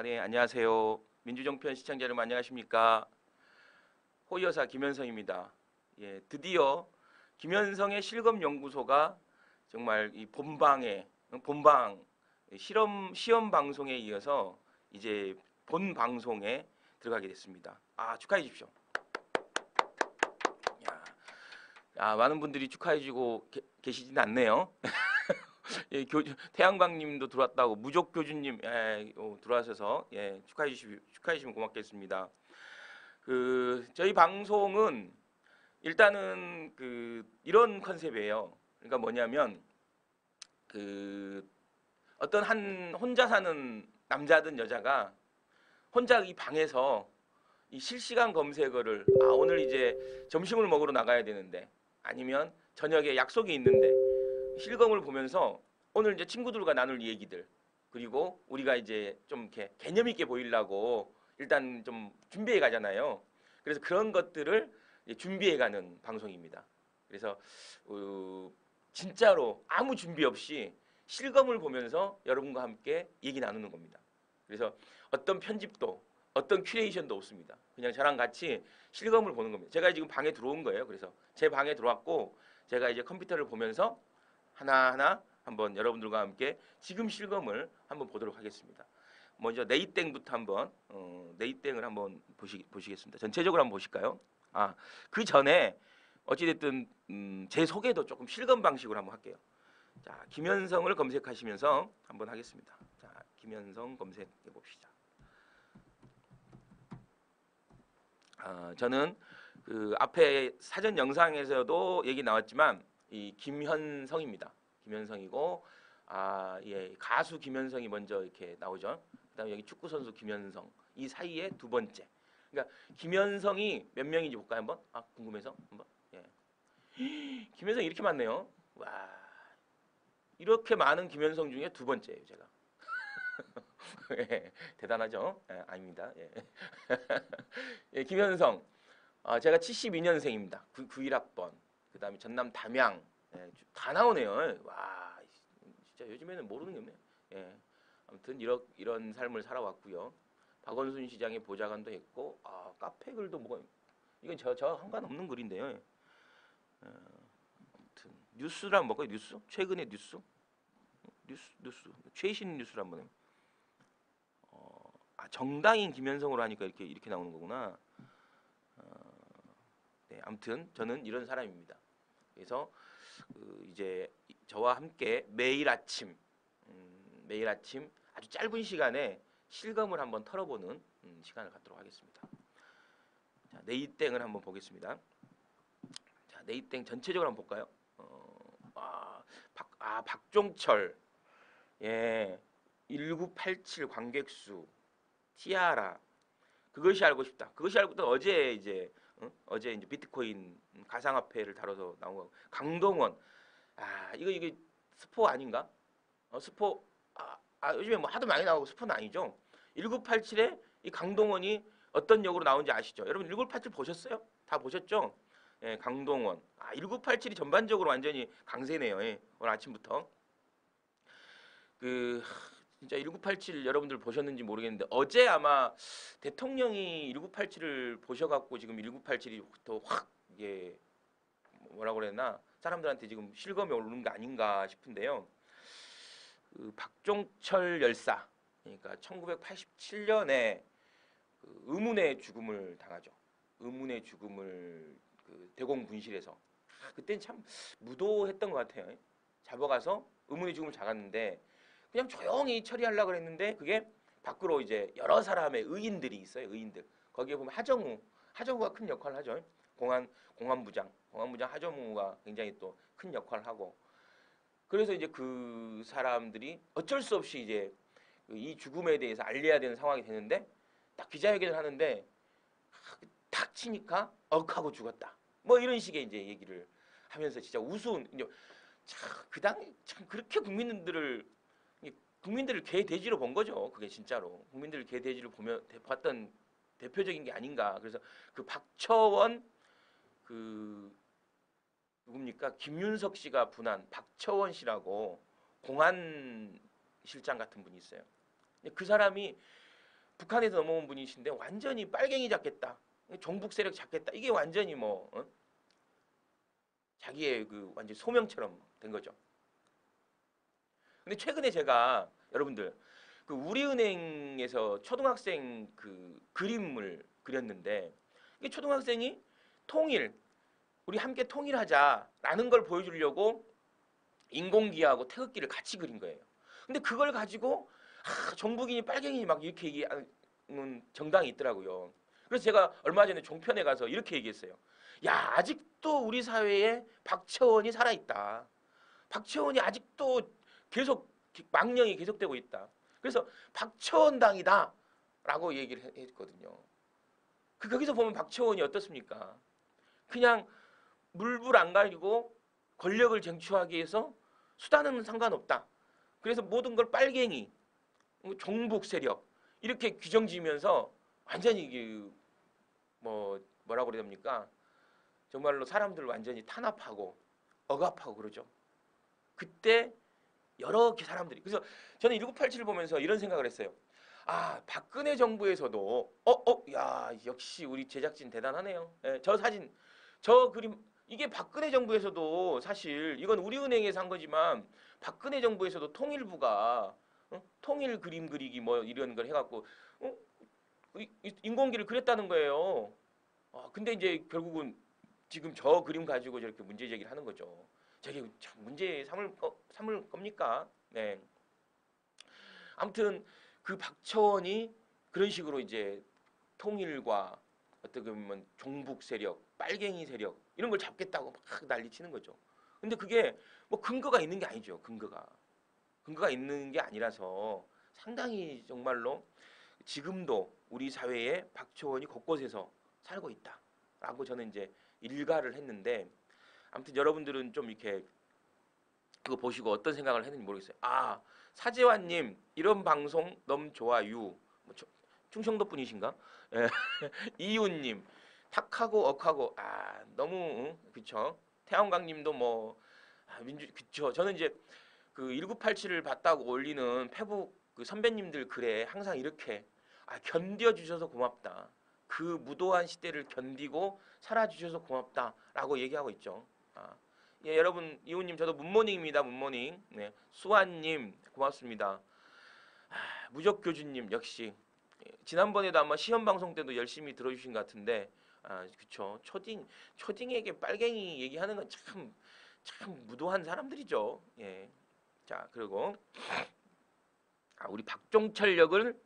네, 안녕하세요. 민주정편 시청자 여러분 안녕하십니까? 호위여사 김현성입니다. 예, 드디어 김현성의 실검연구소가 정말 이 본방 시험 방송에 이어서 이제 본 방송에 들어가게 됐습니다. 축하해 주십시오. 야, 많은 분들이 축하해 주고 계시진 않네요. 예, 태양광님도 들어왔다고 무족교주님 들어와셔서 축하해 주시면 고맙겠습니다. 저희 방송은 일단은 이런 컨셉이에요. 그러니까 뭐냐면 어떤 한 혼자 사는 남자든 여자가 혼자 이 방에서 이 실시간 검색어를 오늘 이제 점심을 먹으러 나가야 되는데 아니면 저녁에 약속이 있는데 실검을 보면서 오늘 이제 친구들과 나눌 얘기들 그리고 우리가 이제 좀 이렇게 개념 있게 보이려고 일단 좀 준비해 가잖아요. 그래서 그런 것들을 준비해 가는 방송입니다. 그래서 진짜로 아무 준비 없이 실검을 보면서 여러분과 함께 얘기 나누는 겁니다. 그래서 어떤 편집도 어떤 큐레이션도 없습니다. 그냥 저랑 같이 실검을 보는 겁니다. 제가 지금 방에 들어온 거예요. 그래서 제 방에 들어왔고 제가 이제 컴퓨터를 보면서 하나하나 한번 여러분들과 함께 지금 실검을 한번 보도록 하겠습니다. 먼저 네이땡부터 한번 네이땡을 한번 보시겠습니다. 전체적으로 한번 보실까요? 그 전에 어찌됐든 제 소개도 조금 실검 방식으로 한번 할게요. 자, 김현성을 검색하시면서 한번 하겠습니다. 자, 김현성 검색해 봅시다. 저는 그 앞에 사전 영상에서도 얘기 나왔지만 이 김현성입니다. 김현성이고 예, 가수 김현성이 먼저 이렇게 나오죠. 그다음에 여기 축구 선수 김현성 이 사이에 두 번째. 그러니까 김현성이 몇 명인지 볼까요 한번? 궁금해서 한번. 예. 김현성 이렇게 많네요. 와 이렇게 많은 김현성 중에 두 번째예요 제가. 예, 대단하죠? 예, 아닙니다. 예. 예, 김현성. 제가 72년생입니다. 91학번. 그다음에 전남 담양. 예, 다 나오네요. 와, 진짜 요즘에는 모르는 게 없네요. 예. 아무튼 이런 삶을 살아왔고요. 박원순 시장의 보좌관도 했고, 카페 글도 뭐가 이건 저 상관없는 글인데요. 아무튼 뉴스란 뭐가 뉴스? 최근의 뉴스? 뉴스. 최신 뉴스를 한번 해요. 정당인 김현성으로 하니까 이렇게 나오는 거구나. 네, 아무튼 저는 이런 사람입니다. 그래서 이제 저와 함께 매일 아침 아주 짧은 시간에 실검을 한번 털어보는 시간을 갖도록 하겠습니다. 자, 네이땡을 한번 보겠습니다. 자, 네이땡 전체적으로 한번 볼까요? 박종철, 예, 1987 관객수, 티아라, 그것이 알고 싶다. 그것이 알고 싶다. 어제 이제 비트코인 가상화폐를 다뤄서 나온 거. 강동원, 이게 스포 아닌가? 스포 요즘에 뭐 하도 많이 나오고 스포는 아니죠. 1987에 이 강동원이 어떤 역으로 나온지 아시죠? 여러분 1987 보셨어요? 다 보셨죠? 예, 강동원. 1987이 전반적으로 완전히 강세네요. 예, 오늘 아침부터. 진짜 1987 여러분들 보셨는지 모르겠는데 어제 아마 대통령이 1987을 보셔갖고 지금 1987이 더 확 이게 뭐라고 그랬나 사람들한테 지금 실검에 오르는 게 아닌가 싶은데요. 박종철 열사 그러니까 1987년에 의문의 죽음을 당하죠. 의문의 죽음을 대공분실에서 그때는 참 무도했던 것 같아요. 잡아가서 의문의 죽음을 잡았는데 그냥 조용히 처리하려고 그랬는데 그게 밖으로 이제 여러 사람의 의인들이 있어요. 의인들. 거기에 보면 하정우가 큰 역할을 하죠. 공안부장 하정우가 굉장히 또 큰 역할을 하고 그래서 이제 그 사람들이 어쩔 수 없이 이제 이 죽음에 대해서 알려야 되는 상황이 되는데 딱 기자회견을 하는데 탁 치니까 억하고 죽었다. 뭐 이런 식의 이제 얘기를 하면서 진짜 우스운 이제 그 당에 참 그렇게 국민들을 개돼지로 본 거죠. 그게 진짜로 국민들을 개돼지로 봤던 대표적인 게 아닌가. 그래서 그 박처원 누굽니까? 김윤석 씨가 분한 박처원 씨라고 공안 실장 같은 분이 있어요. 그 사람이 북한에서 넘어온 분이신데 완전히 빨갱이 잡겠다, 종북 세력 잡겠다, 이게 완전히 뭐 자기의 그 완전 소명처럼 된 거죠. 근데 최근에 제가 여러분들 그 우리은행에서 초등학생 그 그림을 그렸는데 이 초등학생이 통일, 우리 함께 통일하자라는 걸 보여주려고 인공기하고 태극기를 같이 그린 거예요. 근데 그걸 가지고 정북이니 빨갱이니 막 이렇게 얘기하는 정당이 있더라고요. 그래서 제가 얼마 전에 종편에 가서 이렇게 얘기했어요. 야, 아직도 우리 사회에 박철원이 살아있다. 박철원이 아직도 계속 망령이 계속되고 있다. 그래서 박철원당이다 라고 얘기를 했거든요. 거기서 보면 박철원이 어떻습니까? 그냥 물불 안 가리고 권력을 쟁취하기 위해서 수단은 상관없다. 그래서 모든 걸 빨갱이, 종북 세력 이렇게 규정지으면서 완전히 뭐라고 그래야 됩니까? 정말로 사람들 완전히 탄압하고 억압하고 그러죠. 그때 여러 사람들이, 그래서 저는 1987을 보면서 이런 생각을 했어요. 아, 박근혜 정부에서도 야, 역시 우리 제작진 대단하네요. 예, 저 사진, 저 그림, 이게 박근혜 정부에서도 사실 이건 우리은행에서 한 거지만 박근혜 정부에서도 통일부가 통일 그림 그리기 뭐 이런 걸 해갖고 인공기를 그렸다는 거예요. 근데 이제 결국은 지금 저 그림 가지고 저렇게 문제 제기를 하는 거죠. 저게 참 문제 삼을 겁니까? 네. 아무튼 그 박철원이 그런 식으로 이제 통일과 어떻게 보면 종북 세력, 빨갱이 세력 이런 걸 잡겠다고 막 난리치는 거죠. 근데 그게 뭐 근거가 있는 게 아니죠. 근거가 있는 게 아니라서 상당히 정말로 지금도 우리 사회에 박철원이 곳곳에서 살고 있다라고 저는 이제 일가를 했는데, 아무튼 여러분들은 좀 이렇게 그거 보시고 어떤 생각을 했는지 모르겠어요. 아, 사재환님 이런 방송 너무 좋아요. 뭐 충청도 분이신가? 예. 이윤님 탁하고 억하고 너무 그쵸. 태양광님도 뭐 민주 그쵸. 저는 이제 그 1987을 봤다고 올리는 페북 그 선배님들 글에 항상 이렇게 견뎌 주셔서 고맙다. 그 무도한 시대를 견디고 살아 주셔서 고맙다라고 얘기하고 있죠. 예, 여러분 이호님 저도 문모닝입니다. 문모닝. 네, 수환님 고맙습니다. 무적교주님 역시 지난번에도 아마 시험 방송 때도 열심히 들어주신 것 같은데 그쵸. 초딩에게 빨갱이 얘기하는 건 참 무도한 사람들이죠. 예. 자, 그리고 우리 박종철 역을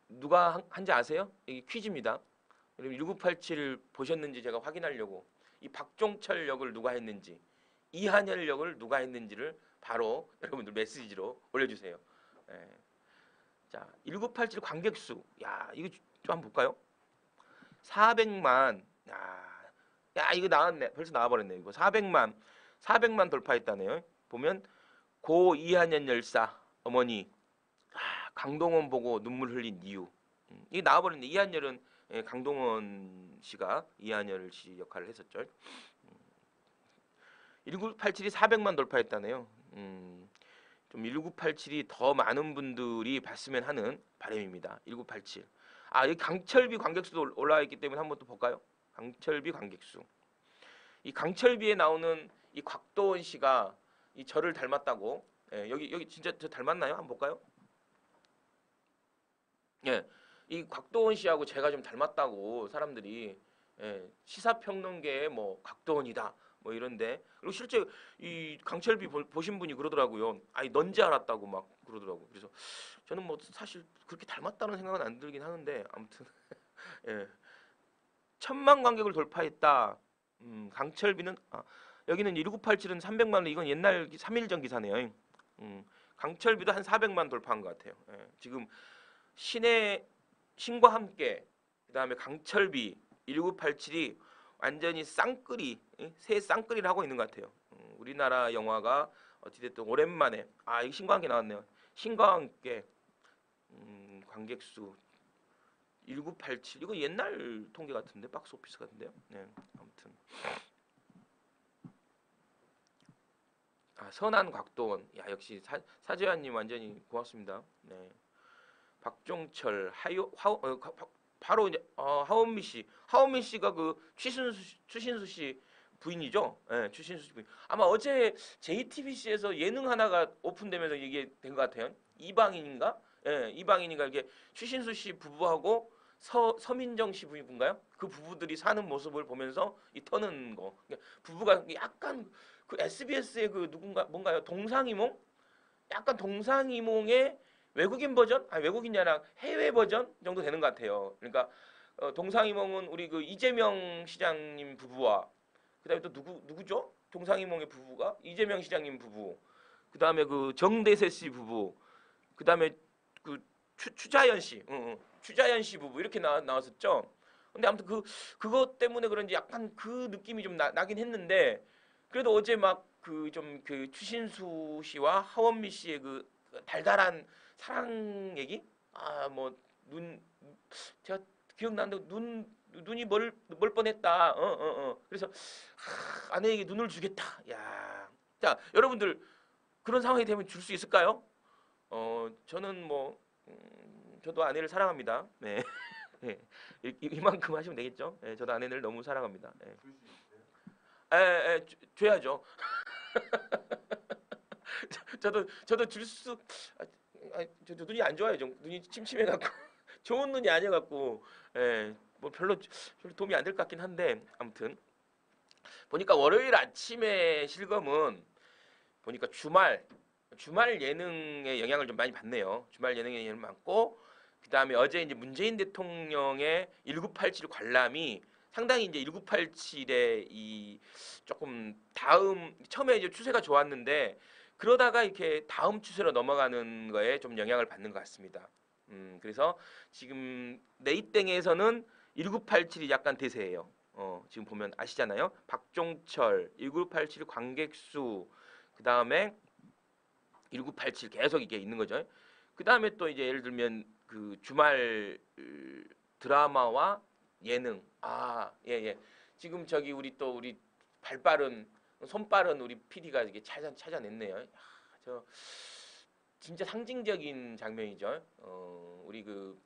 누가 한지 아세요? 이게 퀴즈입니다. 여러분 1987을 보셨는지 제가 확인하려고 이 박종철 역을 누가 했는지, 이한열 역을 누가 했는지를 바로 여러분들 메시지로 올려주세요. 예. 자, 1987 관객 수. 야, 이거 좀 한번 볼까요? 400만. 야, 이거 나왔네. 벌써 나와버렸네. 이거 400만 돌파했다네요. 보면 고 이한연 열사 어머니 강동원 보고 눈물 흘린 이유. 이게 나와버렸네. 이한열은 강동원 씨가 이한열 씨 역할을 했었죠. 1987이 400만 돌파했다네요. 좀 1987이 더 많은 분들이 봤으면 하는 바람입니다. 1987. 여기 강철비 관객수도 올라와 있기 때문에 한번 또 볼까요? 강철비 관객수. 이 강철비에 나오는 이 곽도원 씨가 이 저를 닮았다고. 예, 여기 진짜 저 닮았나요? 한번 볼까요? 예, 이 곽도원 씨하고 제가 좀 닮았다고 사람들이 시사평론계의 뭐 곽도원이다 뭐 이런데, 그리고 실제 이 강철비 보신 분이 그러더라고요. 넌지 알았다고 막 그러더라고. 그래서 저는 뭐 사실 그렇게 닮았다는 생각은 안 들긴 하는데 아무튼 예. 1000만 관객을 돌파했다. 강철비는 여기는 1987은 300만, 이건 옛날 3일 전 기사네요. 강철비도 한 400만 돌파한 것 같아요. 예. 지금 신과 함께 그다음에 강철비 1987이 완전히 쌍끌이 새 쌍끌이를 하고 있는 것 같아요. 우리나라 영화가 어찌됐든 오랜만에 이거 신과 함께 나왔네요. 신과 함께 관객 수 1987 이거 옛날 통계 같은데 박스 오피스 같은데요. 네, 아무튼 선한 곽도원. 야, 역시 사재환님 완전히 고맙습니다. 네. 박종철, 바로 이제 하원미 씨가 그 추신수 씨 부인이죠. 예, 추신수 씨 부인. 아마 어제 JTBC에서 예능 하나가 오픈되면서 이게 된 것 같아요. 이방인인가? 예, 이방인인가 이게 추신수 씨 부부하고 서민정 씨 부부인가요? 그 부부들이 사는 모습을 보면서 이 터는 거. 그러니까 부부가 약간 그 SBS의 그 누군가 뭔가요? 동상이몽? 약간 동상이몽의 외국인 버전? 아니 외국인이 아니라 해외 버전 정도 되는 것 같아요. 그러니까 동상이몽은 우리 그 이재명 시장님 부부와 그다음에 또 누구죠? 동상이몽의 부부가 이재명 시장님 부부. 그다음에 그 정대세 씨 부부. 그다음에 그 추자연 씨, 추자연 씨 부부 이렇게 나왔었죠. 근데 아무튼 그것 때문에 그런지 약간 그 느낌이 좀 나긴 했는데 그래도 어제 막 그 좀 그 추신수 씨와 하원미 씨의 그 달달한 사랑 얘기? 아 뭐 제가 기억나는데 눈이 멀 뻔했다. 그래서 아내에게 눈을 주겠다. 야, 자 여러분들 그런 상황이 되면 줄 수 있을까요? 저는 뭐 저도 아내를 사랑합니다. 네, 네. 이만큼 하시면 되겠죠. 네, 저도 아내를 너무 사랑합니다. 네. 줘야죠. 저도 줄 수. 저도 눈이 안 좋아요. 좀 눈이 침침해갖고 좋은 눈이 아니어갖고 뭐 별로 도움이 안 될 것 같긴 한데 아무튼 보니까 월요일 아침에 실검은 보니까 주말 예능의 영향을 좀 많이 받네요. 주말 예능의 영향을 받고 그다음에 어제 이제 문재인 대통령의 1987 관람이 상당히 이제 1987의 이 조금 다음 처음에 이제 추세가 좋았는데 그러다가 이렇게 다음 추세로 넘어가는 거에 좀 영향을 받는 것 같습니다. 그래서 지금 네이땡에서는 1987이 약간 대세예요. 지금 보면 아시잖아요. 박종철, 1987 관객수, 그 다음에 1987 계속 이게 있는 거죠. 그 다음에 또 이제 예를 들면 그 주말 드라마와 예능. 예. 지금 저기 우리 손빠른 우리 PD가 이게 찾아냈네요. 저 진짜 상징적인 장면이죠. 우리 그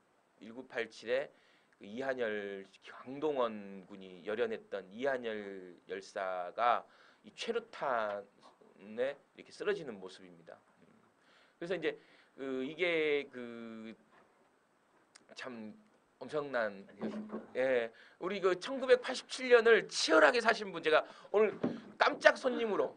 1987에 그 이한열 강동원 군이 열연했던 이한열 열사가 이 최루탄에 이렇게 쓰러지는 모습입니다. 그래서 이제 이게 참 엄청난 우리 그 1987년을 치열하게 사신 분 제가 오늘 깜짝 손님으로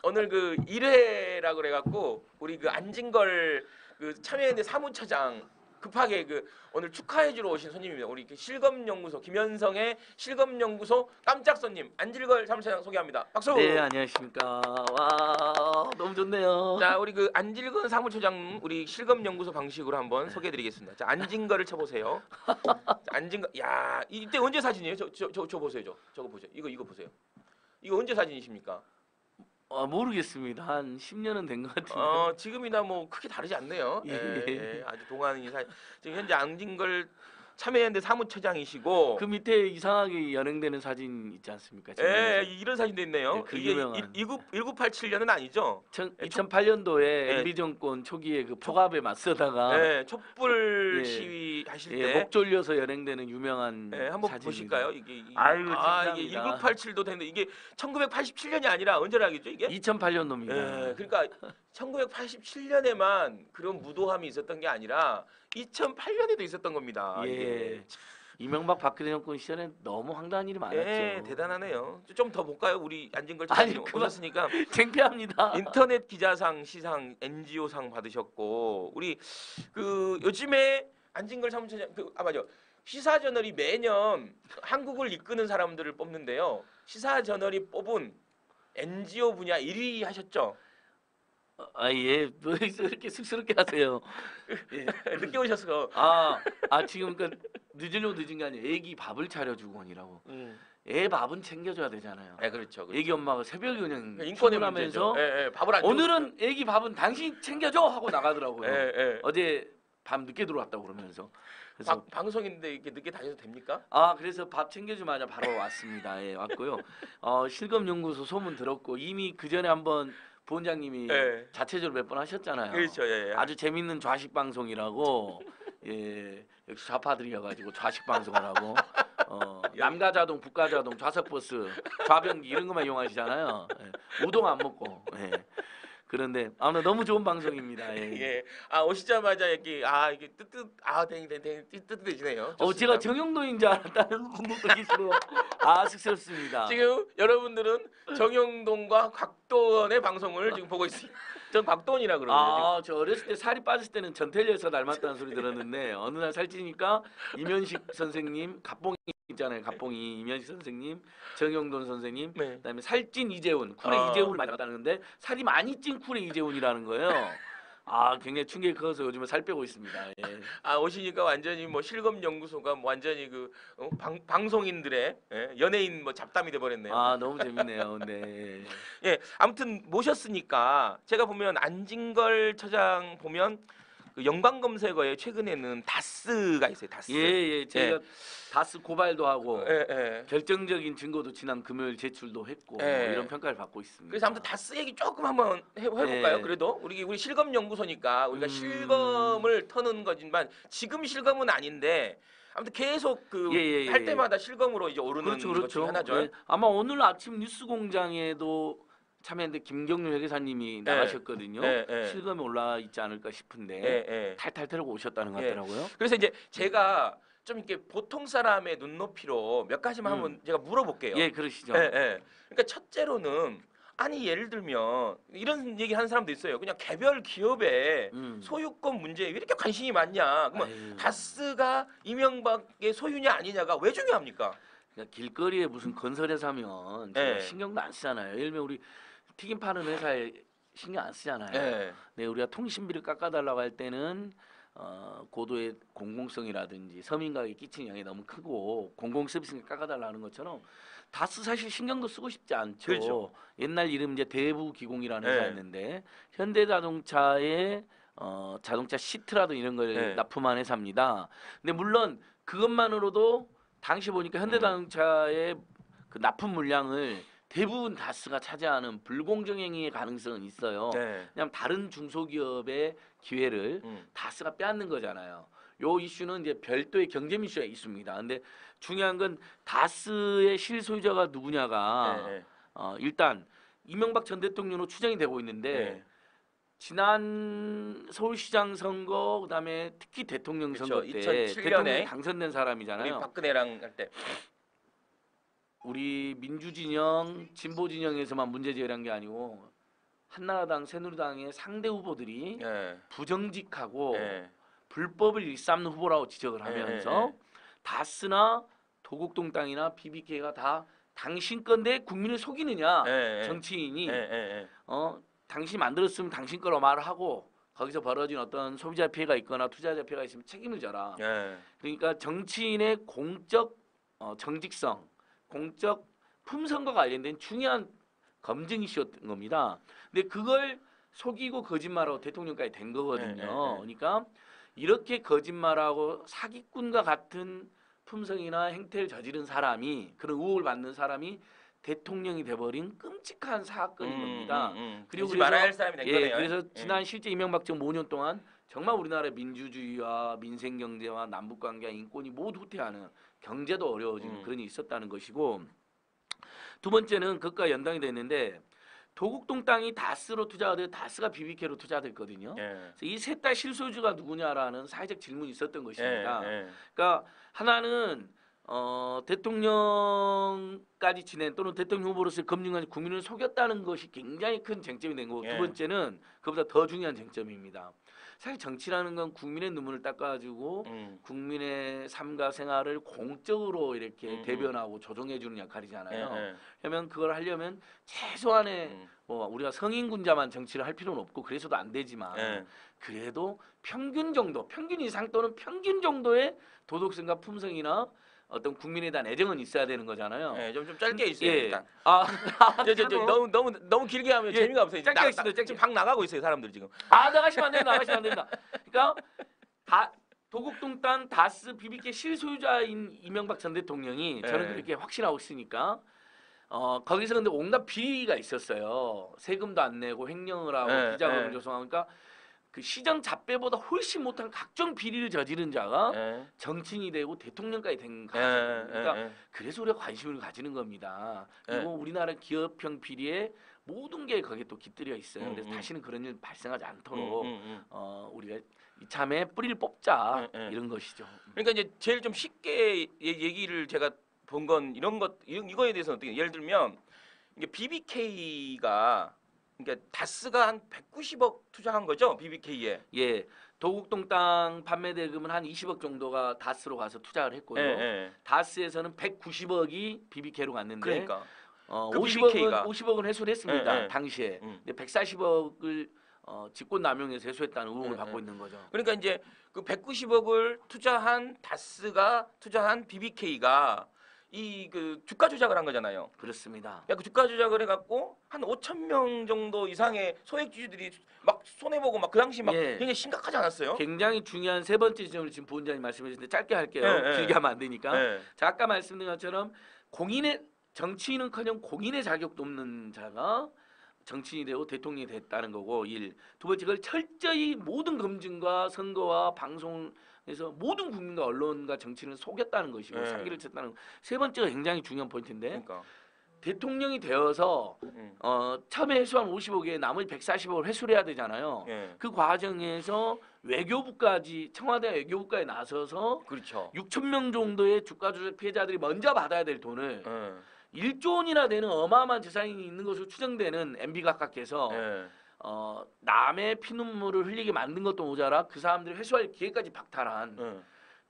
오늘 그 1회라 그래갖고 우리 그 안진걸 그 참여연대 사무처장 급하게 그 오늘 축하해주러 오신 손님입니다. 우리 그 실검연구소 김현성의 실검연구소 깜짝 손님 안진걸 사무처장 소개합니다. 박수. 네, 안녕하십니까. 와, 너무 좋네요. 자, 우리 그 안진걸 사무처장 우리 실검연구소 방식으로 한번 소개해드리겠습니다. 자, 안진걸을 쳐보세요. 자, 안진걸, 야, 이때 언제 사진이에요? 저 보세요, 저거 보세요. 이거 보세요. 이거 언제 사진이십니까? 모르겠습니다. 한 10년은 된 것 같은데. 지금이나 뭐 크게 다르지 않네요. 예. 아주 동안이 지금 현재 안진걸 참여연대 사무처장이시고 그 밑에 이상하게 연행되는 사진 있지 않습니까? 이런 사진도 있네요. 네, 그 이게 유명한 1987년은 아니죠? 2008년도에 MB 정권 초기에 그 폭압에 맞서다가 촛불 시위 하실 때 목 졸려서 연행되는 유명한 한번 사진입니다. 보실까요? 이게 아이고, 이게 감사합니다. 1987도 되는데 이게 1987년이 아니라 언제라겠죠 이게? 2008년도입니다. 그러니까 1987년에만 그런 무도함이 있었던 게 아니라 2008년에도 있었던 겁니다. 이게. 이명박 박근혜 정권 시절에 너무 황당한 일이 많았죠. 대단하네요. 좀 더 볼까요? 우리 안진걸 아니, 장님 오셨으니까 창피합니다. 인터넷 기자상, 시상, NGO상 받으셨고 우리 그 요즘에 안진걸 사무처장 맞아. 시사저널이 매년 한국을 이끄는 사람들을 뽑는데요. 시사저널이 뽑은 NGO 분야 1위 하셨죠? 예, 왜 이렇게 쑥스럽게 하세요? 예. 늦게 오셔서 지금 그 늦은 게 아니에요. 애기 밥을 차려주곤이라고. 애 밥은 챙겨줘야 되잖아요. 그렇죠. 애기 엄마가 새벽에 그냥 인권의 출근하면서 문제죠. 밥을 안 오늘은 애기 밥은 당신 챙겨줘 하고 나가더라고요. 어제 밤 늦게 들어왔다고 그러면서. 그래서 방송인데 이렇게 늦게 다녀도 됩니까? 그래서 밥 챙겨주마자 바로 왔습니다. 왔고요. 실검연구소 소문 들었고 이미 그 전에 한번 부원장님이 자체적으로 몇 번 하셨잖아요. 그렇죠. 아주 재밌는 좌식 방송이라고 예, 역시 좌파들이어가지고 좌식 방송을 하고 남가자동, 북가자동, 좌석버스, 좌변기 이런 것만 이용하시잖아요. 예, 우동 안 먹고. 예. 그런데 아무튼 너무 좋은 방송입니다. 예. 예. 아 오시자마자 이게 이게 뜨뜻해지네요. 제가 좋습니다. 정영돈인 줄 알았다는 분들도 계시고 쑥스럽습니다. 지금 여러분들은 정영돈과 곽도원의 방송을 지금 보고 있습니다. 전 곽도원이라 그러거든요. 저 어렸을 때 살이 빠졌을 때는 전태일에서 닮았다는 소리 들었는데 어느 날 살찌니까 이면식 선생님, 갑봉이 있잖아요. 갑봉이 이면식 선생님, 정영돈 선생님, 네. 그다음에 살찐 이재훈, 쿨의 이재훈을 많이 닮았다는데 살이 많이 찐 쿨의 이재훈이라는 거예요. 굉장히 충격이 커서 요즘에 살 빼고 있습니다. 예. 오시니까 완전히 뭐 실검 연구소가 완전히 방송인들의 연예인 잡담이 돼 버렸네요. 너무 재밌네요. 네. 예, 아무튼 모셨으니까 제가 보면 안진걸 처장 보면 그 연관 검색어에 최근에는 다스가 있어요. 다스. 예, 제가 다스 고발도 하고 예. 결정적인 증거도 지난 금요일 제출도 했고 예. 이런 평가를 받고 있습니다. 그래서 아무튼 다스 얘기 조금 한번 해볼까요? 네. 그래도 우리 실검 연구소니까 우리가 실검을 터는 거지만 지금 실검은 아닌데 아무튼 계속 할 때마다 실검으로 이제 오르는 것 중에 하나죠. 예. 아마 오늘 아침 뉴스공장에도 참여했는데 김경률 회계사님이 나가셨거든요. 실검에 올라 있지 않을까 싶은데 탈탈 털고 오셨다는 것 같더라고요. 그래서 이제 제가 좀 이렇게 보통 사람의 눈높이로 몇 가지만 한번 제가 물어볼게요. 예, 그러시죠. 그러니까 첫째로는 예를 들면 이런 얘기 하는 사람도 있어요. 그냥 개별 기업의 소유권 문제에 왜 이렇게 관심이 많냐? 그러면 다스가 이명박의 소유냐 아니냐가 왜 중요합니까? 그러니까 길거리에 무슨 건설회사 하면 신경도 안 쓰잖아요. 예를 들면 우리 튀김 파는 회사에 신경 안 쓰잖아요. 네, 우리가 통신비를 깎아달라고 할 때는 고도의 공공성이라든지 서민가에 끼치는 영향이 너무 크고 공공 서비스를 깎아달라는 것처럼 다스 사실 신경도 쓰고 싶지 않죠. 그렇죠. 옛날 이름 이제 대부기공이라는 회사였는데 현대자동차의 자동차 시트라든 이런 걸 납품한 회사입니다. 근데 물론 그것만으로도 당시 보니까 현대자동차의 그 납품 물량을 대부분 다스가 차지하는 불공정 행위의 가능성은 있어요. 왜냐하면 다른 중소기업의 기회를 다스가 빼앗는 거잖아요. 요 이슈는 이제 별도의 경쟁 이슈가 있습니다. 근데 중요한 건 다스의 실소유자가 누구냐가 일단 이명박 전 대통령으로 추정이 되고 있는데 지난 서울시장 선거 그다음에 특히 대통령 선거 때 2007년에 대통령이 당선된 사람이잖아요. 우리 박근혜랑 할 때. 우리 민주진영, 진보진영에서만 문제 제기한 게 아니고 한나라당, 새누리당의 상대 후보들이 부정직하고 불법을 일삼는 후보라고 지적을 하면서 다스나 도곡동 땅이나 BBK가 다 당신 건데 국민을 속이느냐 정치인이 당신이 만들었으면 당신 거로 말을 하고 거기서 벌어진 어떤 소비자 피해가 있거나 투자자 피해가 있으면 책임을 져라. 그러니까 정치인의 공적 정직성 공적 품성과 관련된 중요한 검증 이슈였던 겁니다. 근데 그걸 속이고 거짓말하고 대통령까지 된 거거든요. 그러니까 이렇게 거짓말하고 사기꾼과 같은 품성이나 행태를 저지른 사람이 그런 의혹을 받는 사람이 대통령이 돼버린 끔찍한 사건인 겁니다. 그리고 말아야 할 사람이 된 거네요. 그래서 지난 실제 이명박 정부 5년 동안 정말 우리나라의 민주주의와 민생경제와 남북관계와 인권이 모두 후퇴하는 경제도 어려워지는 그런 일이 있었다는 것이고 두 번째는 그것과 연동이 됐는데 도곡동 땅이 다스로 투자가 되고 다스가 BBK로 투자됐거든요. 그래서 이 셋 다 실소유주가 누구냐라는 사회적 질문이 있었던 것입니다. 그러니까 하나는 대통령까지 지낸 또는 대통령 후보로서 검증한 국민을 속였다는 것이 굉장히 큰 쟁점이 된 거고 두 번째는 그보다 더 중요한 쟁점입니다. 사실 정치라는 건 국민의 눈물을 닦아주고 국민의 삶과 생활을 공적으로 이렇게 대변하고 조정해주는 역할이잖아요. 그러면 그걸 하려면 최소한의 뭐 우리가 성인군자만 정치를 할 필요는 없고 그래서도 안 되지만 그래도 평균 정도, 평균 이상 또는 평균 정도의 도덕성과 품성이나 어떤 국민에 대한 애정은 있어야 되는 거잖아요. 좀 짧게 있어요. 일단. 너무 길게 하면 재미가 없어요. 짧게 있습니다. 지금 방 나가고 있어요, 사람들 지금. 나가시면 안 됩니다. 나가시면 안 됩니다. 그러니까 도곡동 땅 다스 BBK 실소유자인 이명박 전 대통령이 저는 그렇게 확신하고 있으니까 거기서 근데 온갖 비리가 있었어요. 세금도 안 내고 횡령을 하고 비자금을 조성하니까 그 시정 잡배보다 훨씬 못한 각종 비리를 저지른 자가 예. 정치인이 되고 대통령까지 된 예. 가정. 그러니까 예. 그래서 우리가 관심을 가지는 겁니다. 그리고 예. 우리나라 기업형 비리에 모든 게 거기에 또 깃들여 있어요. 그래서 다시는 그런 일 발생하지 않도록 우리가 이참에 뿌리를 뽑자 이런 것이죠. 그러니까 이제 제일 좀 쉽게 얘기를 제가 본 건 이거에 대해서는 어떻게 예를 들면 이게 BBK가 그러니까 다스가 한 190억 투자한 거죠, BBK에. 예, 도곡동 땅 판매 대금은 한 20억 정도가 다스로 가서 투자를 했고요. 다스에서는 190억이 BBK로 갔는데, 그러니까 그 50억은 회수를 했습니다. 예. 당시에. 근데 140억을 직권남용해서 회수했다는 의혹을 받고 있는 거죠. 그러니까 이제 그 190억을 투자한 다스가 투자한 BBK가 이 그 주가 조작을 한 거잖아요. 그렇습니다. 그 주가 조작을 해갖고 한 5천 명 정도 이상의 소액주주들이 막 손해 보고 막 그 당시 막 예. 굉장히 심각하지 않았어요? 굉장히 중요한 세 번째 지점을 지금 부원장님 말씀해 주셨는데 짧게 할게요. 예. 길게 하면 안 되니까. 예. 자, 아까 말씀드린 것처럼 정치인은커녕 공인의 자격도 없는 자가 정치인이 되고 대통령이 됐다는 거고 두 번째, 그걸 철저히 모든 검증과 선거와 방송에서 모든 국민과 언론과 정치인을 속였다는 것이고 네. 사기를 쳤다는 거. 세 번째가 굉장히 중요한 포인트인데, 그러니까 대통령이 되어서 처음에 회수한 50억에 나머지 140억을 회수를 해야 되잖아요. 예. 그 과정에서 외교부까지, 청와대 외교부까지 나서서 그렇죠. 6천 명 정도의 주가 조작 피해자들이 먼저 받아야 될 돈을 예. 1조 원이나 되는 어마어마한 재산이 있는 것으로 추정되는 MB 각각께서 예. 남의 피눈물을 흘리게 만든 것도 모자라 그 사람들이 회수할 기회까지 박탈한 예.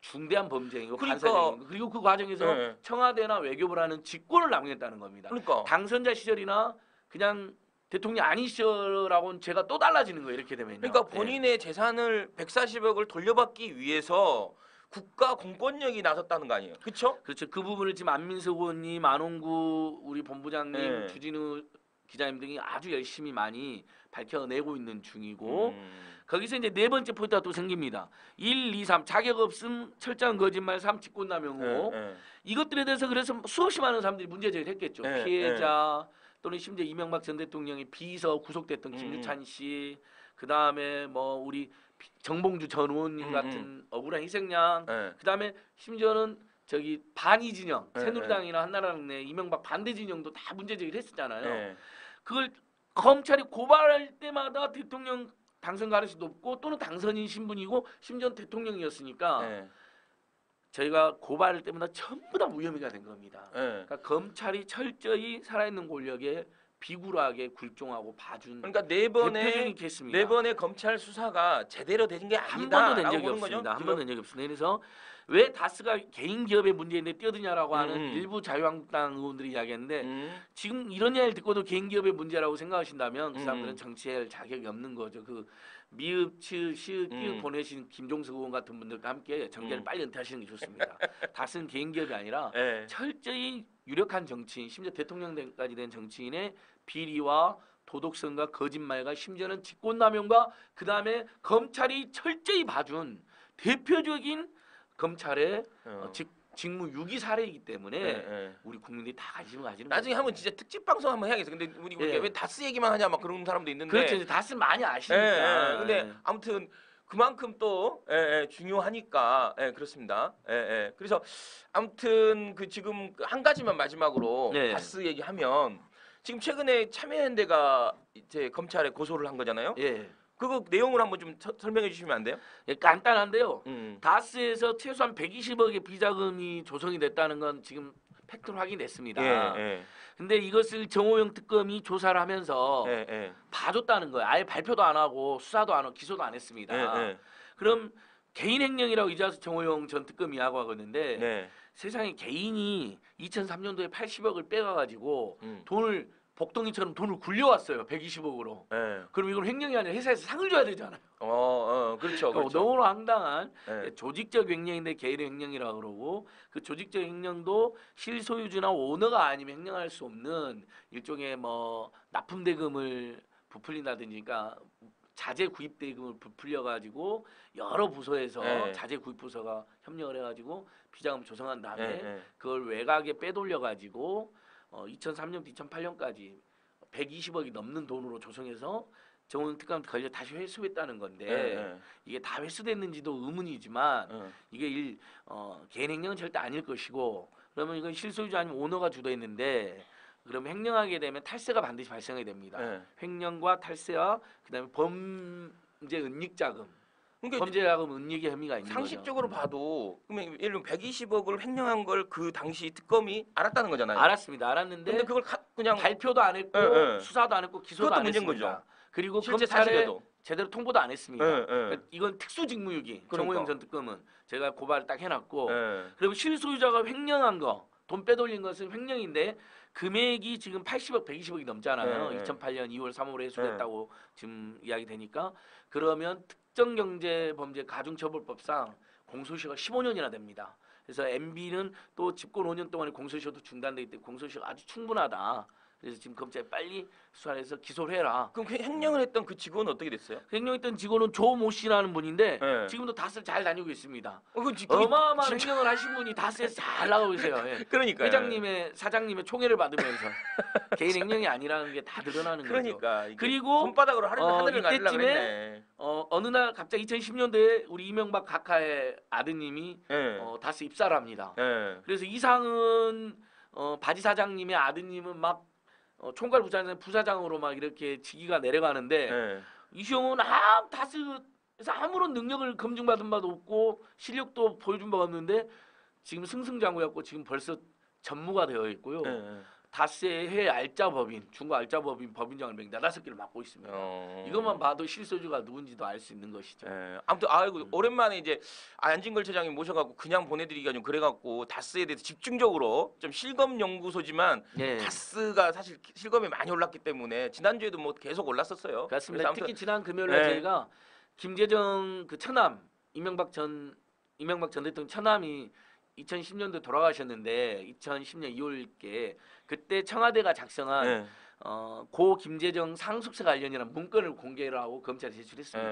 중대한 범죄이고 그러니까, 반사적인, 그리고 그 과정에서 예. 청와대나 외교부라는 직권을 남용했다는 겁니다. 그러니까 당선자 시절이나 그냥 대통령 아닌 시절하고는 제가 또 달라지는 거예요. 이렇게 되면요. 그러니까 본인의 재산을 140억을 돌려받기 위해서 국가 공권력이 나섰다는 거 아니에요? 그렇죠? 그렇죠. 그 부분을 지금 안민석 의원님, 안홍구 우리 본부장님, 네. 주진우 기자님 등이 아주 열심히 많이 밝혀내고 있는 중이고, 거기서 이제 네 번째 포인트가 또 생깁니다. 1, 2, 3 자격 없음, 철저한 거짓말, 3 직권남용. 이것들에 대해서 그래서 수없이 많은 사람들이 문제 제기를 했겠죠. 피해자 또는 심지어 이명박 전 대통령의 비서 구속됐던 김유찬 씨, 그 다음에 뭐 우리 정봉주 전 의원님 같은 억울한 희생양, 그 다음에 심지어는 저기 반이 진영, 새누리당이나 한나라당 내 이명박 반대 진영도 다 문제 제기를 했었잖아요. 그걸 검찰이 고발할 때마다 대통령 당선 가능성이 높고 또는 당선인 신분이고 심지어 대통령이었으니까 저희가 고발할 때마다 전부 다 무혐의가 된 겁니다. 그러니까 검찰이 철저히 살아있는 권력에 비굴하게 굴종하고 봐준, 그러니까 대표적인 케이스입니다. 네 번의 검찰 수사가 제대로 된 게 한 번도 된 아니다라고 적이 보는 거죠. 없습니다. 한 번도 된 적이 없습니다. 그래서 왜 다스가 개인 기업의 문제인데 뛰어드냐라고 하는 일부 자유한국당 의원들이 이야기했는데, 지금 이런 이야기를 듣고도 개인 기업의 문제라고 생각하신다면 그 사람들은 정치할 자격이 없는 거죠. 그 미읍, 치읍, 시읍, 끼읍 보내신 김종석 의원 같은 분들과 함께 정계를 빨리 은퇴하시는 게 좋습니다. 다스는 개인 기업이 아니라 철저히 유력한 정치인, 심지어 대통령까지 된 정치인의 비리와 도덕성과 거짓말과 심지어는 직권남용과 그 다음에 검찰이 철저히 봐준 대표적인 검찰의 직무 유기 사례이기 때문에 우리 국민들이 다 관심을 가지는 나중에 거죠. 한번 진짜 특집 방송 한번 해야겠어. 근데 우리 왜 다스 얘기만 하냐 막 그런 사람도 있는데. 그렇죠. 다스 많이 아시니까. 근데 아무튼 그만큼 또 중요하니까 그렇습니다. 그래서 아무튼 그 지금 한 가지만 마지막으로 다스 얘기하면 지금 최근에 참여연대가 이제 검찰에 고소를 한 거잖아요. 그거 내용을 한번 좀 설명해 주시면 안 돼요? 간단한데요. 다스에서 최소한 120억의 비자금이 조성이 됐다는 건 지금 팩트로 확인됐습니다. 근데 이것을 정호영 특검이 조사를 하면서 봐줬다는 거예요. 아예 발표도 안 하고 수사도 안 하고 기소도 안 했습니다. 그럼 개인 횡령이라고 이자수 정호영 전 특검이 이야기하고 있는데 세상에 개인이 2003년도에 80억을 빼가가지고 돈을 복덩이처럼 돈을 굴려왔어요. 120억으로. 그럼 이건 횡령이 아니라 회사에서 상을 줘야 되잖아요. 그렇죠. 너무나 황당한 조직적 횡령인데 개인 횡령이라고 그러고, 그 조직적 횡령도 실소유주나 오너가 아니면 횡령할 수 없는 일종의 뭐 납품 대금을 부풀린다든지, 그러니까 자재 구입 대금을 부풀려 가지고 여러 부서에서 자재 구입 부서가 협력을 해가지고 비자금 조성한 다음에 그걸 외곽에 빼돌려 가지고 2003년부터 2008년까지 120억이 넘는 돈으로 조성해서 정원 특감 걸려 다시 회수했다는 건데 이게 다 회수됐는지도 의문이지만 이게 개인 횡령은 절대 아닐 것이고 그러면 이건 실소유주 아니면 오너가 주도했는데 그러면 횡령하게 되면 탈세가 반드시 발생하게 됩니다. 횡령과 탈세와 그다음에 범죄 은닉자금, 그러니까 범죄자금 은닉의 혐의가 있는 상식적으로 거죠. 봐도 그러면 예를 들면 120억을 횡령한 걸 그 당시 특검이 알았다는 거잖아요. 알았습니다. 알았는데 근데 그걸 그냥 발표도 안 했고 수사도 안 했고 기소도 그것도 안 문제인 했습니다. 거죠. 그리고 실제 검찰에 사실에도 제대로 통보도 안 했습니다. 그러니까 이건 특수직무유기 정호영 전 특검은 제가 고발을 딱 해놨고 그리고 실소유자가 횡령한 거, 돈 빼돌린 것은 횡령인데 금액이 지금 80억, 120억이 넘잖아요. 2008년 2월, 3월에 회수됐다고 지금 이야기 되니까 그러면 특정경제범죄 가중처벌법상 공소시효가 15년이나 됩니다. 그래서 MB는 또 집권 5년 동안에 공소시효도 중단되기 때문에 공소시효가 아주 충분하다. 그래서 지금 검찰이 빨리 수사해서 기소를 해라. 그럼 그 횡령을 했던 그 직원은 어떻게 됐어요? 횡령했던 직원은 조모 씨라는 분인데 지금도 다스를 잘 다니고 있습니다. 그게 어마어마한 횡령을 하신 분이 다스에서 잘 나가고 계세요. 그러니까 회장님의 사장님의 총애를 받으면서 개인 횡령이 아니라는 게 다 드러나는 거죠. 그리고 손바닥으로 하늘을 가리려고 이때쯤에 했네. 어느 날 갑자기 2010년도에 우리 이명박 각하의 아드님이 다스 입사를 합니다. 그래서 이상은 바지 사장님의 아드님은 막 총괄 부사장으로 막 이렇게 직위가 내려가는데 이시영은 다스에서 아무런 능력을 검증받은 바도 없고 실력도 보여준 바가 없는데 지금 승승장구였고 지금 벌써 전무가 되어 있고요. 다스의 해외 알짜법인, 중국 알짜법인 법인장을 4개를 맡고 있습니다. 이것만 봐도 실소유주가 누군지도 알 수 있는 것이죠. 아무튼 아이고 오랜만에 이제 안진걸 처장님 모셔갖고 그냥 보내드리기가 좀 그래갖고 다스에 대해서 집중적으로 좀 실검 연구소지만 다스가 사실 실검이 많이 올랐기 때문에 지난주에도 뭐 계속 올랐었어요. 그렇습니다. 특히 지난 금요일날 저희가 김재정 그 처남 이명박 전 대통령 처남이 2010년도 돌아가셨는데 2010년 2월께 그때 청와대가 작성한 고 김재정 상속세 관련이라는 문건을 공개를 하고 검찰에 제출했습니다.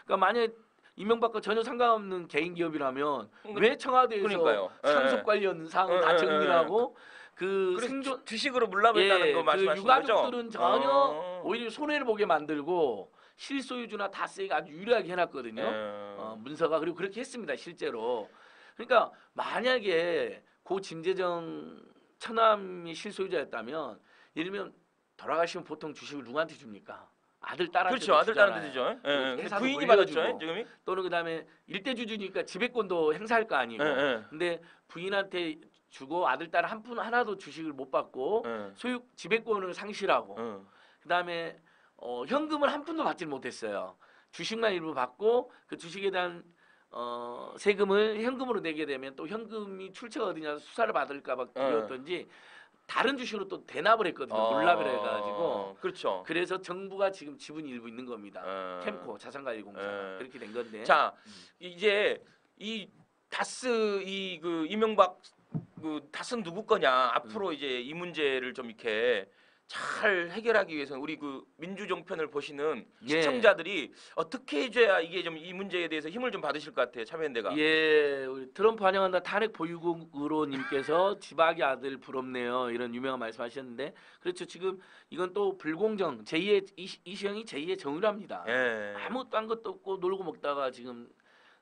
그러니까 만약에 이명박과 전혀 상관없는 개인 기업이라면 왜 청와대에서 상속 관련 사항을 다 정리하고 그 생존 주식으로 물라면다는 거 말씀하시는 그 유가족들은 전혀 오히려 손해를 보게 만들고 실소유주나 다스에게 아주 유리하게 해놨거든요. 문서가 그리고 그렇게 했습니다. 실제로. 그러니까 만약에 고 김재정 처남이 실소유자였다면 예를 들면 돌아가시면 보통 주식을 누구한테 줍니까? 아들 딸한테 그렇죠. 아들 딸한테 주죠. 부인이 받았죠. 지금이 또는 그다음에 일대주주니까 지배권도 행사할 거 아니고. 근데 부인한테 주고 아들 딸 한 푼 하나도 주식을 못 받고 소유 지배권을 상실하고 그다음에 현금을 한 푼도 받지 못했어요. 주식만 일부 받고 그 주식에 대한 세금을 현금으로 내게 되면 또 현금이 출처가 어디냐 수사를 받을까봐 두려웠던지 다른 주식으로 또 대납을 했거든요. 물납을 해가지고. 그렇죠. 그래서 정부가 지금 지분이 일부 있는 겁니다. 캠코 자산관리공사 그렇게 된 건데. 자 이제 이 다스 그 이명박 그 다스는 누구 거냐 앞으로 이제 이 문제를 좀 이렇게 잘 해결하기 위해서는 우리 그 민주정편을 보시는 시청자들이 어떻게 해줘야 이게 좀 이 문제에 대해서 힘을 좀 받으실 것 같아요. 참여연대가. 우리 트럼프 환영한다 탄핵 보유국으로님께서 지박이 아들 부럽네요. 이런 유명한 말씀하셨는데 그렇죠. 지금 이건 또 불공정 제2의 이시영이 제2의 정유라입니다. 아무것도 한 것도 없고 놀고 먹다가 지금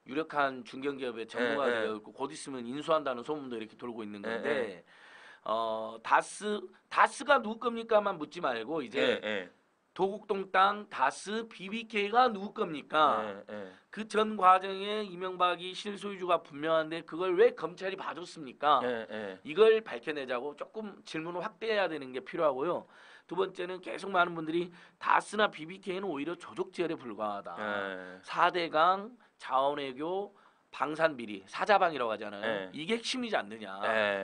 유력한 중견기업의 전무가 되어 있고 곧 있으면 인수한다는 소문도 이렇게 돌고 있는 건데 다스가 누구 겁니까만 묻지 말고 이제 도곡동 땅 다스 BBK가 누구 겁니까? 그 전 과정에 이명박이 실소유주가 분명한데 그걸 왜 검찰이 봐줬습니까? 이걸 밝혀내자고 조금 질문을 확대해야 되는 게 필요하고요. 두 번째는 계속 많은 분들이 다스나 BBK는 오히려 조족지혈에 불과하다. 4대강, 자원외교, 방산비리, 사자방이라고 하잖아요. 이게 핵심이지 않느냐.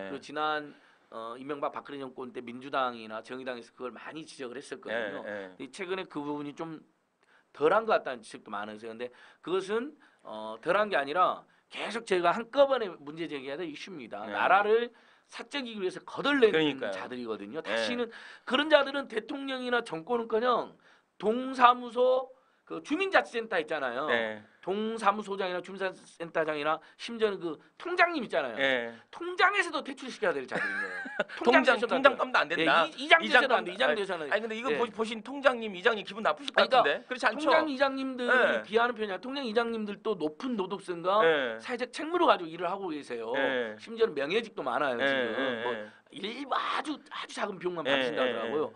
그리고 지난 이명박 박근혜 정권 때 민주당이나 정의당에서 그걸 많이 지적을 했었거든요. 최근에 그 부분이 좀 덜한 것 같다는 지적도 많으세요. 근데 그것은 덜한 게 아니라 계속 제가 한꺼번에 문제 제기해야 될 이슈입니다. 나라를 사적이기 위해서 거덜내는 자들이거든요. 다시는 그런 자들은 대통령이나 정권은커녕 동사무소 그 주민자치센터 있잖아요. 네. 동사무소장이나 주민자치센터장이나 심지어는 그 통장님 있잖아요. 네. 통장에서도 퇴출시켜야 될 자들인 거예요. 통장감도 안 된다. 이장 돼서는 안 돼. 이장 돼서는. 아니 근데 이거 예. 보신 통장님, 이장님 기분 나쁘실 것 그러니까 같은데. 그렇지 않죠? 통장 이장님들이 네. 비하하는 편이 아니라 통장 이장님들도 높은 도덕성과 네. 사회적 책무를 가지고 일을 하고 계세요. 네. 심지어는 명예직도 많아요. 네. 지금 네. 뭐 일부 아주 작은 비용만 네. 받으신다더라고요.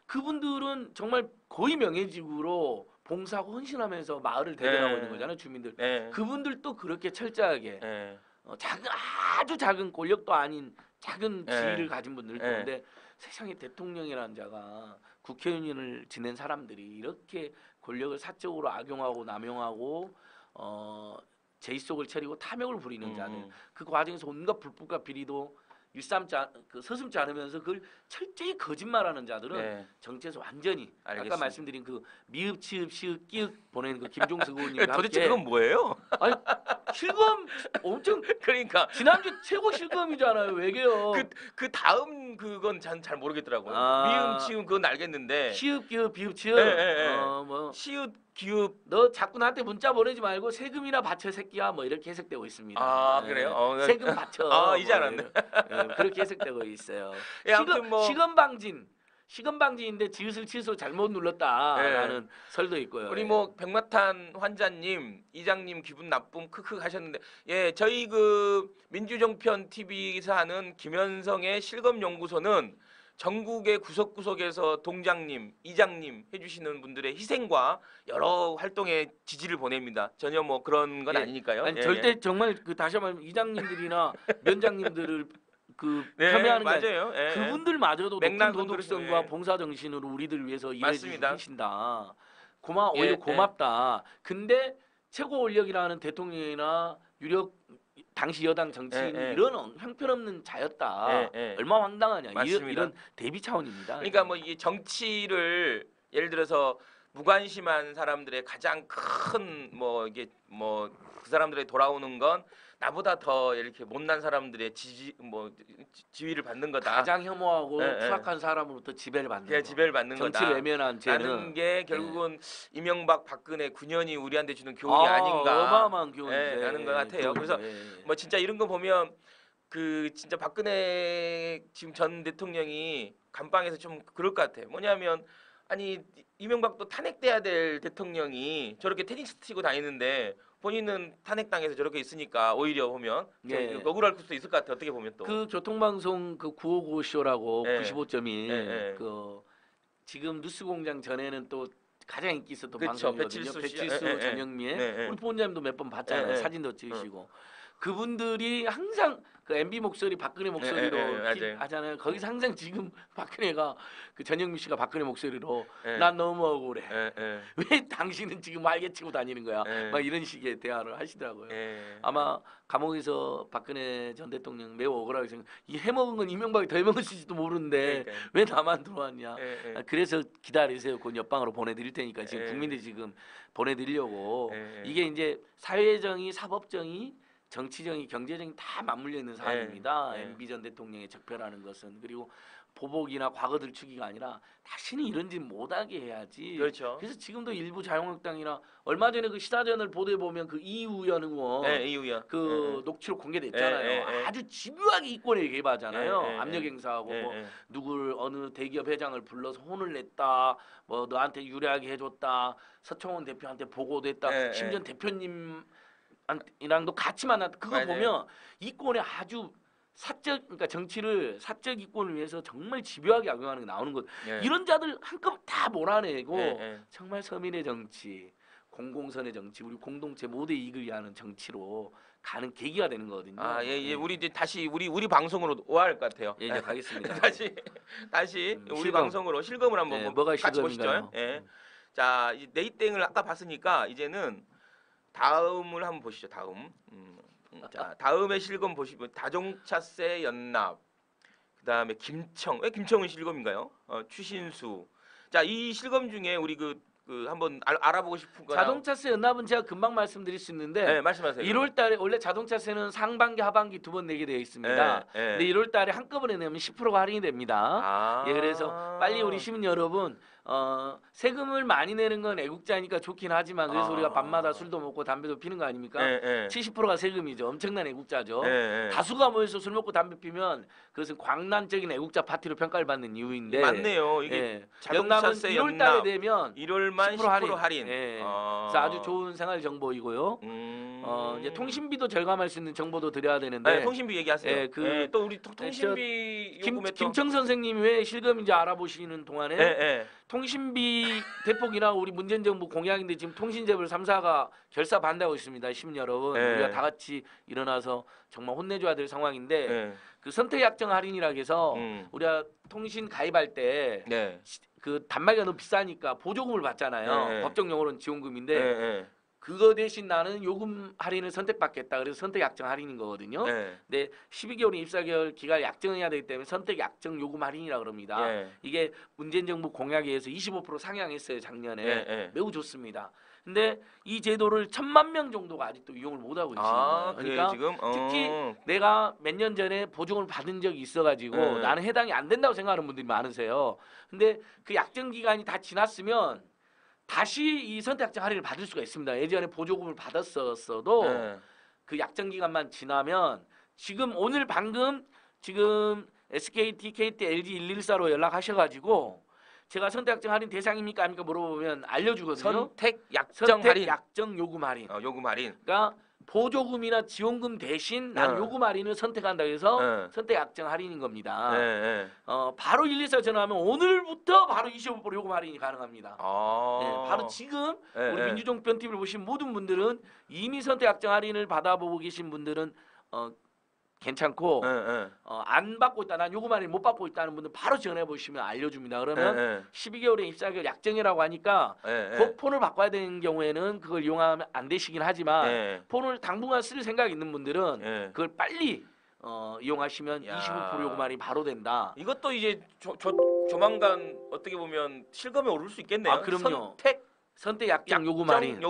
그분들은 정말 거의 명예직으로 봉사하고 헌신하면서 마을을 대변하고 네. 있는 거잖아요, 주민들. 네. 그분들도 그렇게 철저하게 네. 아주 작은 권력도 아닌 작은 네. 지위를 가진 분들 네. 있는데 세상에 대통령이라는 자가 국회의원을 지낸 사람들이 이렇게 권력을 사적으로 악용하고 남용하고 제의속을 차리고 탐욕을 부리는 자들 그 과정에서 온갖 불법과 비리도 서슴지 않으면서 그걸 철저히 거짓말하는 자들은 네. 정치에서 완전히 알겠습니다. 아까 말씀드린 그 미흡, 치흡, 시흡, 끼흡 보내는 그 김종석 의원님과 도대체 함께 그건 뭐예요? 아니 실검 엄청 그러니까 지난주 최고 실검이잖아요. 왜게요? 그 다음 그건 잘 모르겠더라고요. 아. 미음 치음 그건 알겠는데 시흡, 기흡, 비흡, 치흡. 네. 뭐 시읒 기읒 너 자꾸 나한테 문자 보내지 말고 세금이나 바쳐 새끼야 뭐 이렇게 해석되고 있습니다. 아 네. 그래요? 세금 바쳐. 아, 이제 뭐 알았네. 그렇게 해석되고 있어요. 예, 아무튼 뭐 시금 방진인데 지읒을 취소 잘못 눌렀다라는 설도 있고요. 우리 뭐 백마탄 환자님, 이장님 기분 나쁨 크크 하셨는데 예 저희 그 민주정편 TV에서 하는 김현성의 실검연구소는 전국의 구석구석에서 동장님, 이장님 해주시는 분들의 희생과 여러 활동에 지지를 보냅니다. 전혀 뭐 그런 건 예. 아니니까요. 아니, 예, 절대 예. 정말 그 다시 한번 이장님들이나 위원장님들을 그 네, 폄훼하는 게 맞아요. 예, 예. 그분들마저도 높은 맥락은 도덕성과 그렇죠. 예. 봉사 정신으로 우리들을 위해서 맞습니다. 일해주신다. 예, 오히려 고맙다. 근데 최고 권력이라는 대통령이나 유력 당시 여당 정치인이 예, 예. 이런 형편없는 자였다. 예, 예. 얼마나 황당하냐. 맞습니다. 이런 대비 차원입니다. 그러니까 뭐 이 정치를 예를 들어서 무관심한 사람들의 가장 큰 뭐 이게 뭐 그 사람들의 돌아오는 건 나보다 더 이렇게 못난 사람들의 지위를 받는 거다. 가장 혐오하고 예, 예. 추악한 사람으로부터 지배를 받는 그게 거. 지배를 받는 정치를 거다. 외면한 죄는 라는 게 결국은 이명박 박근혜 9년이 우리한테 주는 교훈이 아닌가. 어마어마한 교훈이 라는 것 같아요. 그래서 뭐 진짜 이런 거 보면 그 진짜 박근혜 지금 전 대통령이 감방에서 좀 그럴 것 같아요. 뭐냐면 아니 이명박도 탄핵돼야 될 대통령이 저렇게 테니스 치고 다니는데 본인은 탄핵당해서 저렇게 있으니까 오히려 보면 예. 억울할 수도 있을 것 같아요. 어떻게 보면 또. 그 교통방송 그 955 쇼라고 예. 95점이 예. 그 지금 뉴스공장 전에는 또 가장 인기 있었던 그쵸, 방송이거든요. 배칠수 예. 전영미의 예. 우리 부원장님도 몇 번 봤잖아요. 예. 사진도 찍으시고 그분들이 항상 그 MB 목소리 박근혜 목소리로 맞아요. 하잖아요. 거기서 항상 지금 박근혜가 그 전영미 씨가 박근혜 목소리로 예. 난 너무 억울해. 예. 왜 당신은 지금 말개치고 다니는 거야? 예. 막 이런 식의 대화를 하시더라고요. 예. 아마 감옥에서 박근혜 전 대통령 매우 억울하게 생각. 이 해먹은 건 이명박이 더 해먹었을지도 모르는데 그러니까요. 왜 나만 들어왔냐? 예. 그래서 기다리세요. 곧 옆방으로 보내드릴 테니까 지금 예. 국민들이 지금 보내드리려고 예. 이게 이제 사회정의, 사법정의, 정치정의, 경제정의 다 맞물려 있는 사안입니다. 예. MB 전 대통령의 적폐라는 것은 그리고 보복이나 과거 들추기가 아니라 다시는 이런 짓 못하게 해야지. 그렇죠. 그래서 지금도 일부 자유한국당이나 얼마 전에 그 시사전을 보도해 보면 그 이우연 의원 예, 이유야. 그 녹취록 공개됐잖아요. 예. 아주 집요하게 이권에 개입하잖아요. 예. 압력 행사하고 예. 뭐 누굴 어느 대기업 회장을 불러서 혼을 냈다. 뭐 너한테 유리하게 해줬다. 서청원 대표한테 보고됐다. 예. 심지어 대표님이랑도 같이 만났다. 그거 맞아요. 보면 이권에 아주 그러니까 정치를 사적 이권을 위해서 정말 집요하게 악용하는 게 나오는 것. 예. 이런 자들 한꺼번에 다 몰아내고 예. 정말 서민의 정치, 공공선의 정치, 우리 공동체 모두의 이익을 위하는 정치로 가는 계기가 되는 거거든요. 아, 예. 우리 이제 다시 우리 방송으로 와야 할 것 같아요. 예, 이제 가겠습니다. 다시 우리 실검. 방송으로 실검을 한번 예, 뭐 뭐가 같이 실검인가요? 보시죠. 예. 자, 이 네이땡을 아까 봤으니까 이제는 다음을 한번 보시죠. 다음. 자, 다음에 실검 보시면 자동차세 연납. 그다음에 김청. 왜 김청은 실검인가요? 추신수. 자, 이 실검 중에 우리 그 한번 알아보고 싶은 거 자동차세 연납은 제가 금방 말씀드릴 수 있는데 네, 말씀하세요. 1월 달에 원래 자동차세는 상반기 하반기 두 번 내게 되어 있습니다. 근데 1월 달에 한꺼번에 내면 10%가 할인이 됩니다. 예, 그래서 빨리 우리 시민 여러분 세금을 많이 내는 건 애국자니까 좋긴 하지만 그래서 우리가 밤마다 술도 먹고 담배도 피는 거 아닙니까? 70%가 세금이죠. 엄청난 애국자죠. 다수가 모여서 술 먹고 담배 피면 그것은 광란적인 애국자 파티로 평가를 받는 이유인데 맞네요. 이게 연납은 자동차세 1월 달에 되면 1월만 10% 할인. 그래서 아주 좋은 생활 정보이고요. 이제 통신비도 절감할 수 있는 정보도 드려야 되는데 통신비 얘기하세요. 또 우리 통신비 김청 선생님이 왜 실검인지 알아보시는 동안에 통신비 대폭이나 우리 문재인 정부 공약인데 지금 통신재벌 3사가 결사 반대하고 있습니다. 시민 여러분, 우리가 다 같이 일어나서 정말 혼내줘야 될 상황인데 그 선택약정 할인이라고 해서 우리가 통신 가입할 때 그 단말기가 너무 비싸니까 보조금을 받잖아요. 법정 용어로는 지원금인데 그거 대신 나는 요금 할인을 선택받겠다. 그래서 선택 약정 할인인 거거든요. 근데 12개월이 24개월 기간 약정해야 되기 때문에 선택 약정 요금 할인이라 그럽니다. 이게 문재인 정부 공약에 의해서 25% 상향했어요, 작년에. 매우 좋습니다. 근데 이 제도를 1,000만 명 정도가 아직도 이용을 못 하고 있는 거예요. 그러니까 지금? 특히 내가 몇 년 전에 보조금을 받은 적이 있어가지고 나는 해당이 안 된다고 생각하는 분들이 많으세요. 근데 그 약정 기간이 다 지났으면 다시 이 선택약정 할인을 받을 수가 있습니다. 예전에 보조금을 받았었어도 그 약정 기간만 지나면 지금 오늘 방금 지금 SKT, KT, LG 114로 연락하셔가지고 제가 선택약정 할인 대상입니까 아닙니까 물어보면 알려주거든요. 선택약정 할인, 약정 요금 할인. 요금 할인. 그러니까 보조금이나 지원금 대신 난 요금 할인을 선택한다 해서 선택약정 할인인 겁니다. 바로 114 전화하면 오늘부터 바로 25% 요금 할인이 가능합니다. 바로 지금 우리 민주정 편TV를 보신 모든 분들은 이미 선택약정 할인을 받아보고 계신 분들은 괜찮고 안 받고 있다, 난 요금 할인 못 받고 있다는 분들 바로 전해 보시면 알려줍니다. 그러면 12개월에 24개월 약정이라고 하니까 곧 폰을 바꿔야 되는 경우에는 그걸 이용하면 안 되시긴 하지만 폰을 당분간 쓸 생각 있는 분들은 그걸 빨리 이용하시면 25% 요금 할인 바로 된다. 이것도 이제 조만간 어떻게 보면 실검에 오를 수 있겠네요. 그럼요. 선택 약정 요금 할인.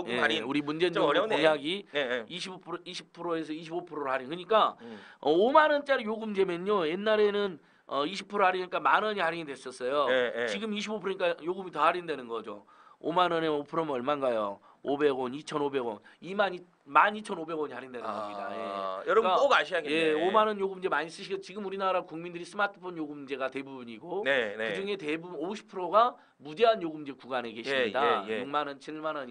우리 문재인 정부 공약이 20%에서 25%를 할인. 그러니까 5만 원짜리 요금제면요. 옛날에는 20% 할인이니까 10,000원이 할인이 됐었어요. 지금 25%니까 요금이 더 할인되는 거죠. 5만 원에 5%면 얼마인가요? 500원, 2,500원, 12,500원이 할인되는 겁니다. 여러분 그러니까, 꼭 아셔야겠네요. 5만 원 요금제 많이 쓰시고 지금 우리나라 국민들이 스마트폰 요금제가 대부분이고 그중에 대부분 50%가 무제한 요금제 구간에 계십니다. 6만 원, 7만 원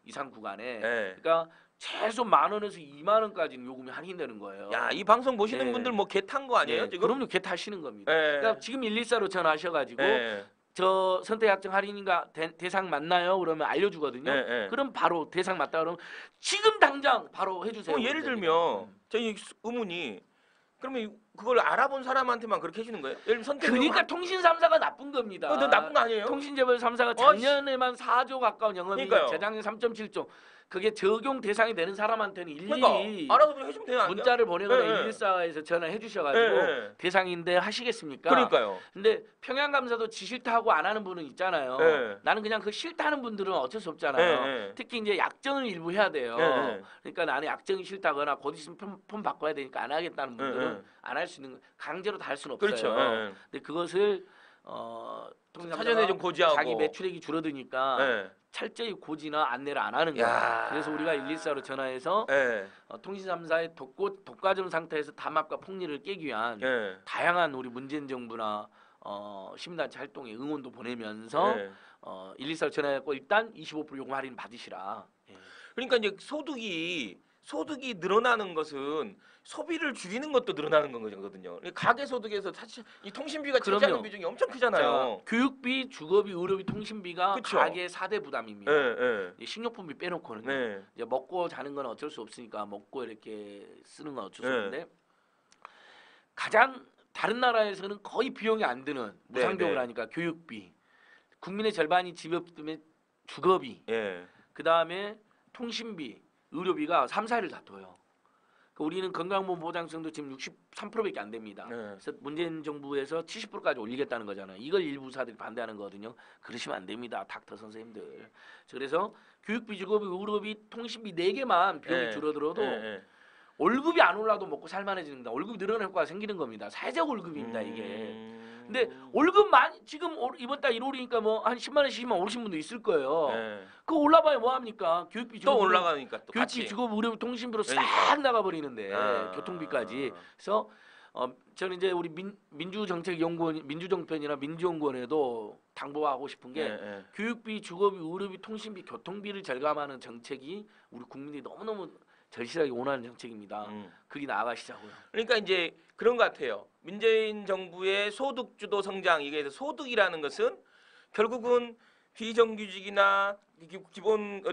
이상 구간에. 그러니까 최소 10,000원에서 2만 원까지는 요금이 할인되는 거예요. 이 방송 보시는 분들 뭐 개 탄 거 아니에요? 지금? 그럼요, 개 타시는 겁니다. 그러니까 지금 114로 전화하셔가지고 저 선택약정 할인인가 대상 맞나요? 그러면 알려주거든요. 그럼 바로 대상 맞다 그러면 지금 당장 바로 해주세요. 예를 들면 저희 의문이 그러면 그걸 알아본 사람한테만 그렇게 해주는 거예요? 예를 들면 그러니까 통신 3사가 나쁜 겁니다. 나쁜 거 아니에요? 통신재벌 3사가 작년에만 4조 가까운 영업이익, 재작년 3.7조. 그게 적용 대상이 되는 사람한테는 일일이 알아서 그냥 해주면 돼요. 문자를 보내거나 114에서 전화해 주셔가지고 대상인데 하시겠습니까? 그러니까요. 근데 평양감사도 지 싫다고 안 하는 분은 있잖아요. 나는 그냥 그 싫다는 분들은 어쩔 수 없잖아요. 특히 이제 약정을 일부 해야 돼요. 그러니까 나는 약정이 싫다거나 곧 있으면 폰 바꿔야 되니까 안 하겠다는 분들은 안 할 수 있는 거 강제로 다 할 수는 없어요. 그렇죠. 근데 그것을 사전에 좀 고지하고 자기 매출액이 줄어드니까 철저히 고지나 안내를 안 하는 거야. 그래서 우리가 114로 전화해서 통신 3사의 독과점 상태에서 담합과 폭리를 깨기 위한 다양한 우리 문재인 정부나 시민단체 활동에 응원도 보내면서 114로 전화해서 일단 25% 요금 할인 받으시라. 그러니까 이제 소득이 늘어나는 것은 소비를 줄이는 것도 늘어나는 거거든요. 가계 소득에서 사실 이 통신비가 차지하는 비중이 엄청 크잖아요. 교육비, 주거비, 의료비, 통신비가 가계 4대 부담입니다. 식료품비 빼놓고는 이제 먹고 자는 건 어쩔 수 없으니까 먹고 이렇게 쓰는 건 어쩔 수 없는데 가장 다른 나라에서는 거의 비용이 안 드는 무상교육을 하니까 교육비, 국민의 절반이 집에 없으면 주거비, 그 다음에 통신비, 의료비가 3, 4위를 다퉈요. 우리는 건강보험 보장성도 지금 63%밖에 안 됩니다. 그래서 문재인 정부에서 70%까지 올리겠다는 거잖아요. 이걸 일부 사들이 반대하는 거거든요. 그러시면 안 됩니다, 닥터 선생님들. 그래서 교육비, 주거비, 의료비, 통신비 4개만 비용이 줄어들어도 월급이 안 올라도 먹고 살만해지는 겁니다. 월급이 늘어날 효과가 생기는 겁니다. 사회적 월급입니다, 이게. 근데 월급 많이 지금 이번 달 1월이니까 뭐 한 10만 원씩 10만 원 오르신 분도 있을 거예요. 네. 그거 올라봐야 뭐 합니까? 교육비 또 주고 올라가니까 또 교육비 같이. 주고 의료 통신비로 싹 그러니까. 나가버리는데 교통비까지. 그래서 저는 이제 우리 민주정책연구원, 민주정편이나 민주연구원에도 당부하고 싶은 게 교육비, 주거비, 의료비, 통신비, 교통비를 절감하는 정책이 우리 국민들이 너무너무 절실하게 원하는 정책입니다. 그리 나아가시자고요. 그러니까 이제 그런 것 같아요. 문재인 정부의 소득주도 성장, 이게 소득이라는 것은 결국은 비정규직이나 기본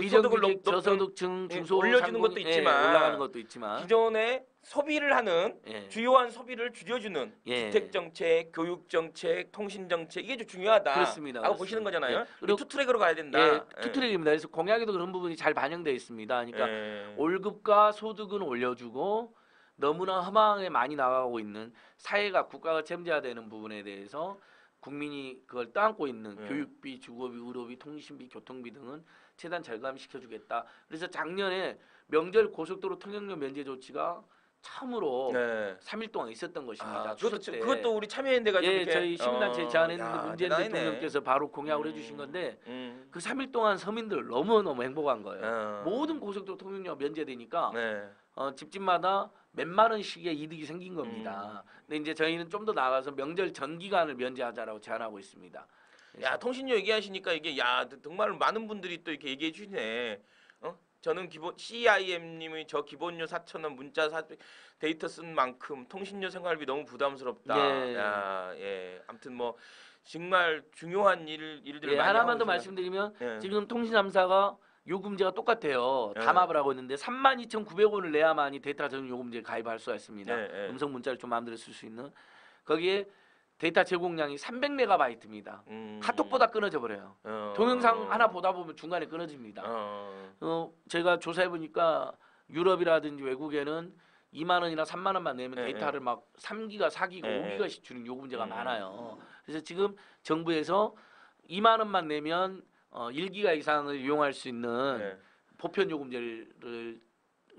비정규직, 저소득층, 중소 올려주는 것도 있지만 올라가는 것도 있지만 기존에 소비를 하는 주요한 소비를 줄여주는 예. 주택 정책, 교육 정책, 통신 정책 이게 좀 중요하다. 그렇습니다. 라고 보시는 거잖아요. 예. 그리고 투트랙으로 가야 된다. 투트랙입니다. 그래서 공약에도 그런 부분이 잘 반영되어 있습니다. 그러니까 월급과 소득은 올려주고 너무나 허망하게 많이 나가고 있는 사회가 국가가 쟁점화되는 부분에 대해서 국민이 그걸 떠안고 있는 교육비, 주거비, 의료비, 통신비, 교통비 등은 최대한 절감시켜주겠다. 그래서 작년에 명절 고속도로 통행료 면제 조치가 처음으로 3일 동안 있었던 것입니다. 그것도 우리 참여연대가 저희 시민단체 제안했는데 문재인 대통령께서 바로 공약을 해주신 건데 그 3일 동안 서민들 너무너무 행복한 거예요. 모든 고속도로 통행료가 면제되니까 집집마다 몇만 원씩의 이득이 생긴 겁니다. 근데 이제 저희는 좀 더 나아가서 명절 전 기간을 면제하자라고 제안하고 있습니다. 야, 통신료 얘기하시니까 이게 정말 많은 분들이 또 이렇게 얘기해 주시네. 저는 CIM님의 저 기본료 4,000원 문자 데이터 쓴 만큼 통신료 생활비 너무 부담스럽다. 아무튼 뭐 정말 중요한 일들 많이 하나만 더 하고 말씀드리면 지금 통신 3사가 요금제가 똑같아요. 담합을 하고 있는데 32,900원을 내야만이 데이터 전용 요금제에 가입할 수가 있습니다. 음성 문자를 좀 마음대로 쓸 수 있는. 거기에 데이터 제공량이 300메가바이트입니다. 카톡보다 끊어져 버려요. 동영상 하나 보다 보면 중간에 끊어집니다. 제가 조사해 보니까 유럽이라든지 외국에는 2만 원이나 3만 원만 내면 데이터를 막 3기가, 4기가, 5기가씩 주는 요금제가 많아요. 그래서 지금 정부에서 2만 원만 내면 1기가 이상을 이용할 수 있는 보편 요금제를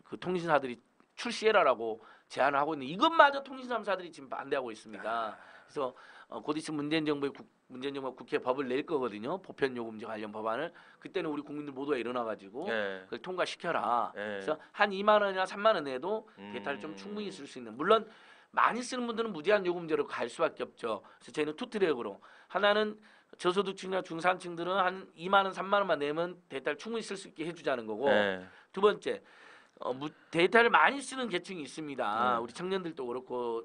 그 통신사들이 출시해라라고 제안을 하고 있는데 이것마저 통신 3사들이 지금 반대하고 있습니다. 그래서 곧 있으면 문재인 정부가 국회에 법을 낼 거거든요. 보편 요금제 관련 법안을. 그때는 우리 국민들 모두가 일어나가지고 그걸 통과시켜라. 그래서 한 2만 원이나 3만 원 내도 데이터를 좀 충분히 쓸 수 있는. 물론 많이 쓰는 분들은 무제한 요금제로 갈 수밖에 없죠. 그래서 저희는 투트랙으로 하나는 저소득층이나 중산층들은 한 2만 원, 3만 원만 내면 데이터를 충분히 쓸 수 있게 해주자는 거고 두 번째 데이터를 많이 쓰는 계층이 있습니다. 우리 청년들도 그렇고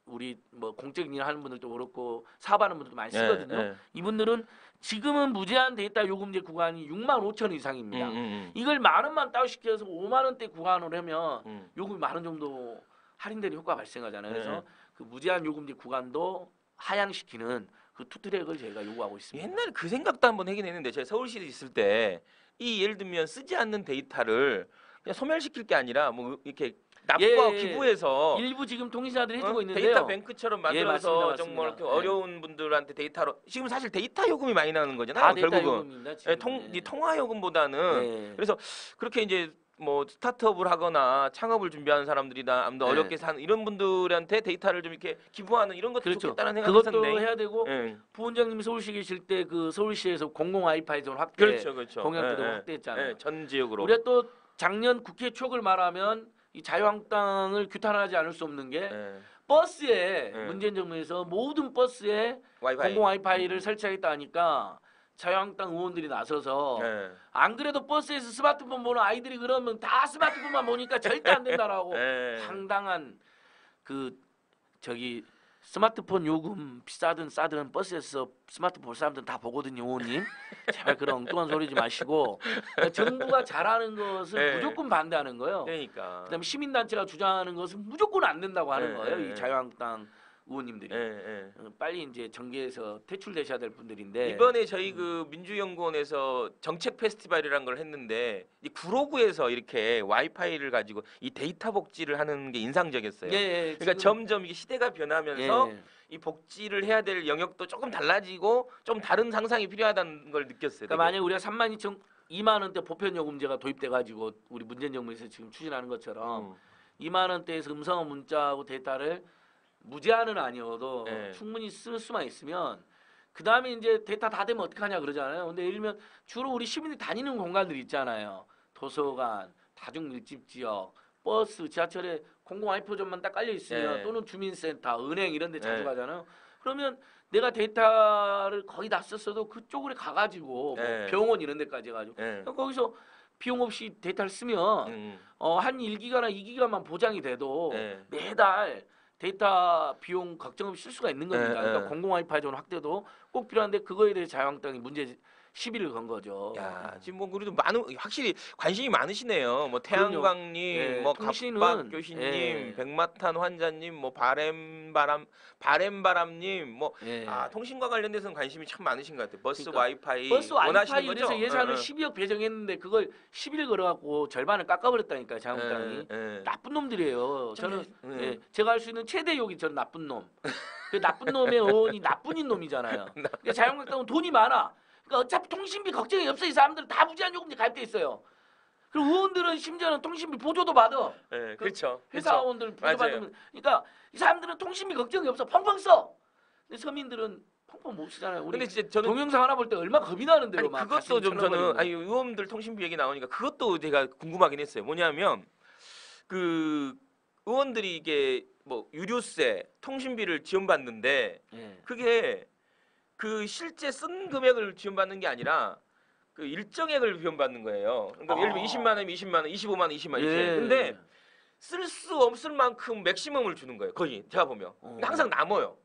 우리 뭐 공적인 일 하는 분들도 그렇고 사업하는 분들도 많이 쓰거든요. 이분들은 지금은 무제한 데이터 요금제 구간이 6만 5천 원 이상입니다. 이걸 만 원만 다운시켜서 5만 원대 구간으로 하면 요금이 만 원 정도 할인되는 효과가 발생하잖아요. 그래서 그 무제한 요금제 구간도 하향시키는 그 투트랙을 저희가 요구하고 있습니다. 옛날에 그 생각도 한번 하긴 했는데 제가 서울시에 있을 때 이 예를 들면 쓰지 않는 데이터를 그냥 소멸시킬 게 아니라 뭐 이렇게 납부와 기부해서 일부 지금 통신사들이 해주고 있는데요. 데이터 뱅크처럼 만들어서 맞습니다. 정말 이렇게 어려운 분들한테 데이터로 지금 사실 데이터 요금이 많이 나는 거잖아요. 다 데이터 결국은 요금입니다, 지금. 통화 요금보다는 그래서 그렇게 이제 뭐 스타트업을 하거나 창업을 준비하는 사람들이나 아무튼 어렵게 사는 이런 분들한테 데이터를 좀 이렇게 기부하는 이런 것도 좋겠다는 생각이 그것도 있었는데 해야 되고 부원장님이 서울시 계실 때 그 서울시에서 공공 와이파이 좀 확대 공약도 확대했잖아요. 전 지역으로. 우리가 또 작년 국회 추억을 말하면 이 자유한국당을 규탄하지 않을 수 없는 게 버스에 문재인 정부에서 모든 버스에 공공 와이파이를 설치하겠다 하니까 자유한국당 의원들이 나서서 안 그래도 버스에서 스마트폰 보는 아이들이 그러면 다 스마트폰만 보니까 절대 안 된다라고 상당한 그 스마트폰 요금 비싸든 싸든 버스에서 스마트폰 볼 사람들은 다 보거든요, 의원님. 제발 그런 엉뚱한 소리지 마시고 정부가 잘하는 것을 무조건 반대하는 거예요. 그러니까. 그다음에 시민단체가 주장하는 것은 무조건 안 된다고 하는 거예요. 이 자유한국당 의원님들이 빨리 이제 정계에서 퇴출되셔야 될 분들인데 이번에 저희 그 민주연구원에서 정책 페스티벌이라는 걸 했는데 이 구로구에서 이렇게 와이파이를 가지고 이 데이터 복지를 하는 게 인상적이었어요. 그러니까 점점 이게 시대가 변하면서 이 복지를 해야 될 영역도 조금 달라지고 좀 다른 상상이 필요하다는 걸 느꼈어요. 그러니까 만약 우리가 2만 원대 보편 요금제가 도입돼 가지고 우리 문재인 정부에서 지금 추진하는 것처럼 2만 원대에서 음성 문자하고 데이터를 무제한은 아니어도 예. 충분히 쓸 수만 있으면 그 다음에 이제 데이터 다 되면 어떡하냐 그러잖아요. 근데 예를 들면 주로 우리 시민들이 다니는 공간들이 있잖아요. 도서관, 다중 밀집 지역, 버스, 지하철에 공공 와이파이점만 딱 깔려 있으면 예. 또는 주민센터, 은행 이런 데 자주 예. 가잖아요. 그러면 내가 데이터를 거의 다 썼어도 그쪽으로 가가지고 뭐 예. 병원 이런 데까지 해가지고 예. 거기서 비용 없이 데이터를 쓰면 한 1기가나 2기가만 보장이 돼도 예. 매달 데이터 비용 걱정 없이 쓸 수가 있는 겁니다. 예, 그러니까 예. 공공 와이파이 존 확대도 꼭 필요한데 그거에 대해 자유한국당이 문제 시비를 건 거죠. 야, 지금 뭐 그래도 확실히 관심이 많으시네요. 뭐 그럼요. 태양광님, 예, 뭐 통신은, 갑박 교신님, 예. 백마탄 환자님, 뭐 바램바람님, 뭐 예. 통신과 관련돼서는 관심이 참 많으신 것 같아요. 버스 그러니까 와이파이 버스 원하시는 와이파이 거죠? 그래서 예산을 12억 배정했는데 그걸 10일 걸어갖고 절반을 깎아버렸다니까 자유한국당이. 나쁜 놈들이에요. 저는 예, 제가 할 수 있는 최대 욕이 저는 나쁜 놈. 그 나쁜 놈의 의원이 나쁜인 놈이잖아요. 그러니까 자유한국당은 돈이 많아. 그러니까 어차피 통신비 걱정이 없어. 이 사람들은 다 무제한 요금제 가입돼 있어요. 그리고 의원들은 심지어는 통신비 보조도 받아. 네, 그렇죠. 회사원들 보조 맞아요. 받으면 그러니까 이 사람들은 통신비 걱정이 없어. 펑펑 써. 근데 서민들은 펑펑 못 쓰잖아요. 우리 근데 진짜 저는 동영상 하나 볼 때 얼마 겁이 나는데요. 아니, 막 그것도 가슴이 좀 저는 철렁거리고. 의원들 통신비 얘기 나오니까 그것도 제가 궁금하긴 했어요. 뭐냐면 그 의원들이 이게 뭐 유류세, 통신비를 지원받는데 예. 그게 그 실제 쓴 금액을 지원받는 게 아니라 그 일정액을 지원받는 거예요. 그러니까 예를 들면 20만 원이면 20만 원, 25만 원, 20만 원 이렇게. 예. 근데 쓸 수 없을 만큼 맥시멈을 주는 거예요. 거의 제가 보면. 근데 항상 남아요.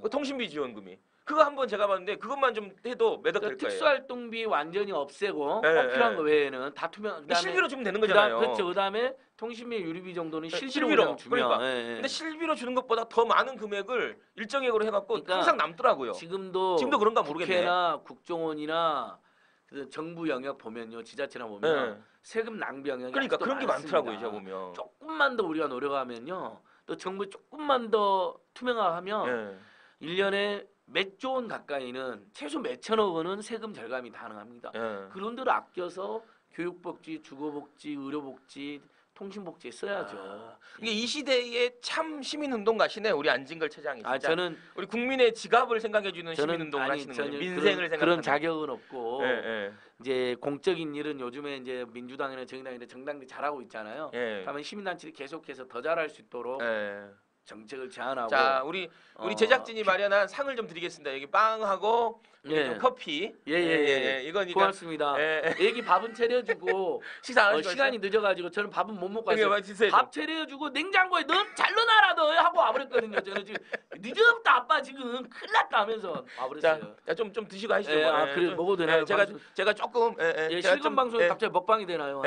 그 통신비 지원금이. 그거 한번 제가 봤는데 그것만 좀 해도 매덕 될 그러니까 거예요. 특수활동비 완전히 없애고 예, 꼭 필요한 예. 거 외에는 다 투명. 그다음에 실비로 주면 되는 거잖아요. 그렇죠. 그다음에 통신비 유류비 정도는 네, 실비로 실비로. 그냥 주면. 그러니까. 예, 예. 근데 실비로 주는 것보다 더 많은 금액을 일정액으로 해갖고 그러니까 항상 남더라고요. 지금도 그런가 모르겠네. 국회나 국정원이나 그 정부 영역 보면요, 지자체나 보면 네. 세금 낭비 영역이 그러니까 아직도 그런 게 많습니다. 많더라고요, 제가 보면. 조금만 더 우리가 노력하면요, 또 정부 조금만 더 투명화하면 예. 1년에 몇 조 원 가까이는 최소 몇 천억 원은 세금 절감이 가능합니다. 예. 그런 데를 아껴서 교육복지, 주거복지, 의료복지, 통신복지에 써야죠. 이게 이 시대에 참 시민운동가시네, 우리 안진걸 차장이. 진짜. 저는 우리 국민의 지갑을 생각해주는 저는 시민운동을 하시는 거예요. 전혀 민생을 그런 생각하는. 자격은 없고 예, 예. 이제 공적인 일은 요즘에 이제 민주당이나 정의당이나 정당들이 잘하고 있잖아요. 예. 다만 시민단체들이 계속해서 더 잘할 수 있도록 예. 정책을 제안하고. 자, 우리 제작진이 마련한 상을 좀 드리겠습니다. 여기 빵하고 예. 좀 커피. 예. 이건 이제 고맙습니다. 애기 밥은 차려주고 식사 안 하시고 시간이 늦어가지고 저는 밥은 못 먹고 왔어요. 왔어요. 드세요. 밥 차려주고 냉장고에 잘 넣어놔라 너 하고 와버렸거든요. 저는 지금 늦었다 아빠 지금 큰일 났다 하면서 와버렸어요. 자, 좀 드시고 하시죠. 예, 뭐. 그래 먹어도 되나요? 제가 조금 예, 제가 실검 좀, 방송에 예. 갑자기 먹방이 되나요?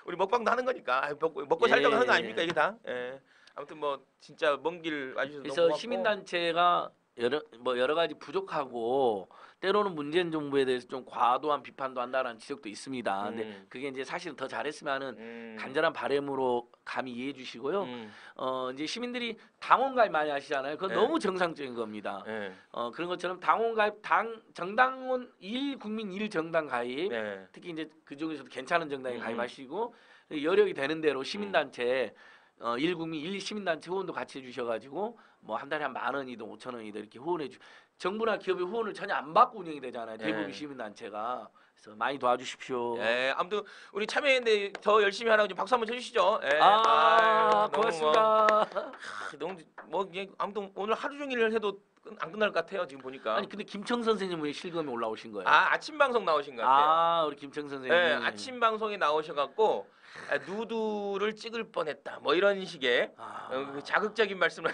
우리 먹방도 하는 거니까 먹고 예, 살자고 하는 거 예. 아닙니까 이게 다. 아무튼 뭐 진짜 먼 길 와주셔서 너무 그래서 고맙고. 시민단체가 여러 가지 부족하고 때로는 문재인 정부에 대해서 좀 과도한 비판도 한다는 지적도 있습니다. 근데 그게 이제 사실은 더 잘했으면은 간절한 바람으로 감히 이해해 주시고요. 이제 시민들이 당원 가입 많이 하시잖아요. 그건 네. 너무 정상적인 겁니다. 그런 것처럼 당원 가입, 정당원 1국민 1정당 가입, 특히 이제 그 중에서도 괜찮은 정당에 가입하시고 여력이 되는 대로 시민단체 1국민 1시민단체 후원도 같이 해주셔가지고 뭐 한 달에 한 10,000원이든 5,000원이든 이렇게 후원해 주. 정부나 기업의 후원을 전혀 안 받고 운영이 되잖아요. 대부분 시민단체가. 그래서 많이 도와주십시오. 아무튼 우리 참여했는데 더 열심히 하라고 좀 박수 한번 쳐주시죠. 고맙습니다. 너무 뭐 아무튼 오늘 하루 종일 해도 안 끝날 것 같아요. 지금 보니까. 아니 근데 김청 선생님 왜 실검에 올라오신 거예요? 아침 방송 나오신 것 같아요. 우리 김청 선생님. 네, 아침 방송에 나오셔갖고 누드를 찍을 뻔했다. 뭐 이런 식의 자극적인 말씀을.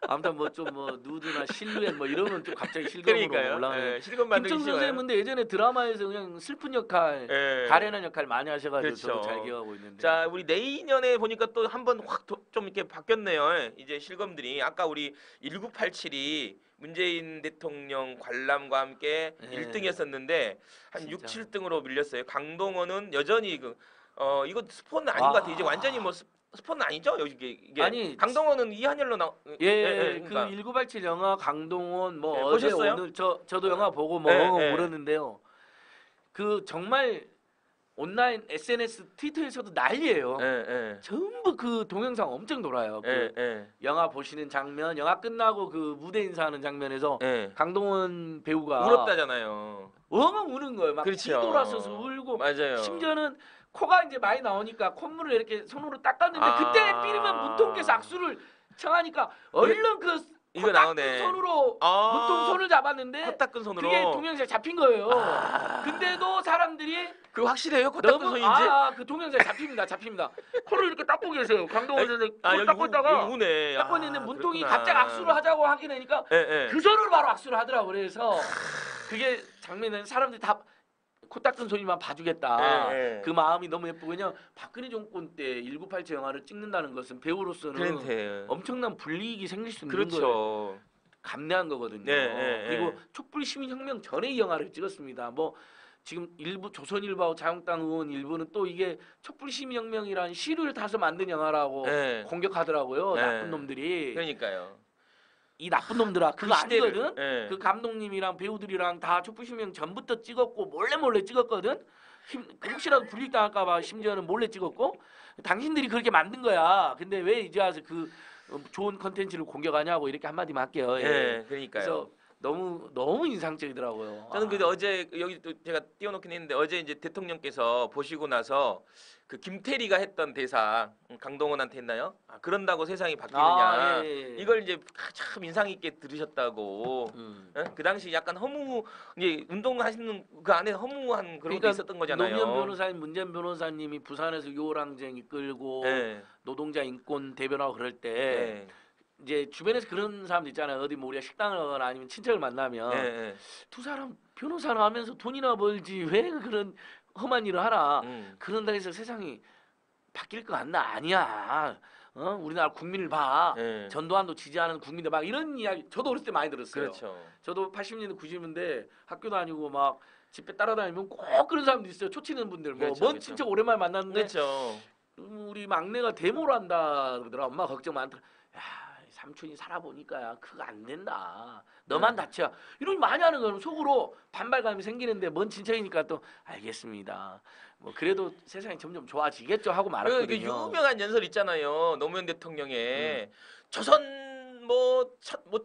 아무튼 뭐 좀 누드나 실루엣 뭐 이러면 좀 갑자기 실검으로 올라가요. 실검 만들기 김청 싫어요. 선생님은 예전에 드라마에서 그냥 슬픈 역할, 가련한 역할 많이 하셔가지고 그렇죠. 저도 잘 기억하고 있는데. 자, 우리 내년에 보니까 또 한 번 확 좀 이렇게 바뀌었네요. 이제 실검들이 아까 우리 1987이 문재인 대통령 관람과 함께 1등했었는데 한 진짜. 6, 7등으로 밀렸어요. 강동원은 여전히 이거 스포는 아닌 것 같아요. 이제 완전히 뭐 스포는 아니죠? 이게 아니, 강동원은 이한열로 그러니까. 그 1987 영화 강동원 뭐 예, 어제 보셨어요? 오늘 저도 영화 보고 예. 물었는데요. 그 정말 온라인 SNS 트위터에서도 난리예요. 예, 예. 전부 그 동영상 엄청 돌아요. 예, 그 예. 영화 보시는 장면, 영화 끝나고 그 무대 인사하는 장면에서 예. 강동원 배우가 울었다잖아요. 엉엉 우는 거예요. 막 그렇죠. 뒤돌아서서 울고 맞아요. 심지어는 코가 이제 많이 나오니까 콧물을 이렇게 손으로 닦았는데 아. 그때 삐리면 문통께서 악수를 청하니까 얼른 그 이거 코 닦은 나오네. 손으로 문통 손을 잡았는데 코 닦은 손으로. 그게 동영상에 잡힌 거예요. 아. 근데도 사람들이 그거 확실해요? 코 닦은 너무 손인지? 그 동영상에 잡힙니다. 코를 이렇게 닦고 계세요. 강동원 선생 코 여기 닦고 있다가 여기 우네. 닦고 있는데 문통이 그렇구나. 갑자기 악수를 하자고 하긴 하니까 예, 예. 그 손으로 바로 악수를 하더라고. 그래서 그게 장면은 사람들이 다 코 닦은 손이만 봐주겠다. 예, 예. 그 마음이 너무 예쁘거든요. 박근혜 정권 때 1987 영화를 찍는다는 것은 배우로서는 그런데. 엄청난 불이익이 생길 수 있는 그렇죠. 거예요. 감내한 거거든요. 네, 그리고 네. 촛불 시민혁명 전에 이 영화를 찍었습니다. 뭐 지금 일부 조선일보 자유한국당 의원 일부는 또 이게 촛불 시민혁명이라는 시를 타서 만든 영화라고 네. 공격하더라고요. 네. 나쁜 놈들이. 그러니까요. 이 나쁜 놈들아 그거 시대를, 아니거든. 예. 그 감독님이랑 배우들이랑 다 촛불시민혁명 전부터 찍었고 몰래 찍었거든. 혹시라도 불이익 당할까봐 심지어는 몰래 찍었고 당신들이 그렇게 만든 거야. 근데 왜 이제 와서 그 좋은 컨텐츠를 공격하냐고 이렇게 한마디만 할게요. 예, 그러니까요. 그래서 너무 인상적이더라고요. 저는 근데 어제 여기 또 제가 띄워놓긴 했는데 어제 이제 대통령께서 보시고 나서 그 김태리가 했던 대사 강동원한테 했나요? 그런다고 세상이 바뀌느냐 예. 이걸 이제 참 인상 있게 들으셨다고. 그 당시 약간 허무 이제 운동하시는 그 안에 허무한 그런 게 있었던 거잖아요. 노무현 변호사님, 문재인 변호사님이 부산에서 요랑쟁 이끌고 예. 노동자 인권 대변하고 그럴 때 예. 이제 주변에서 그런 사람들 있잖아요. 어디 뭐 우리가 식당을 가거나 아니면 친척을 만나면 예. 예. 두 사람 변호사를 하면서 돈이나 벌지 왜 그런 험한 일을 하나. 그런다 해서 세상이 바뀔 것 같나? 아니야. 우리나라 국민을 봐. 예. 전두환도 지지하는 국민들 막 이런 이야기 저도 어렸을 때 많이 들었어요. 그렇죠. 저도 80년대 90년대 학교 다니고 막 집회 따라다니면 꼭 그런 사람들 있어요. 초치는 분들 뭐 그렇죠, 먼 그렇죠. 친척 오랜만에 만났는데 그렇죠. 우리 막내가 데모를 한다 그러더라. 엄마 걱정 많더라. 야, 삼촌이 살아보니까 그거 안 된다. 너만 다쳐. 이런 많이 하는 거는 속으로 반발감이 생기는데 먼 친척이니까 또 알겠습니다. 뭐 그래도 세상이 점점 좋아지겠죠 하고 말았거든요. 그 유명한 연설 있잖아요. 노무현 대통령의 조선 뭐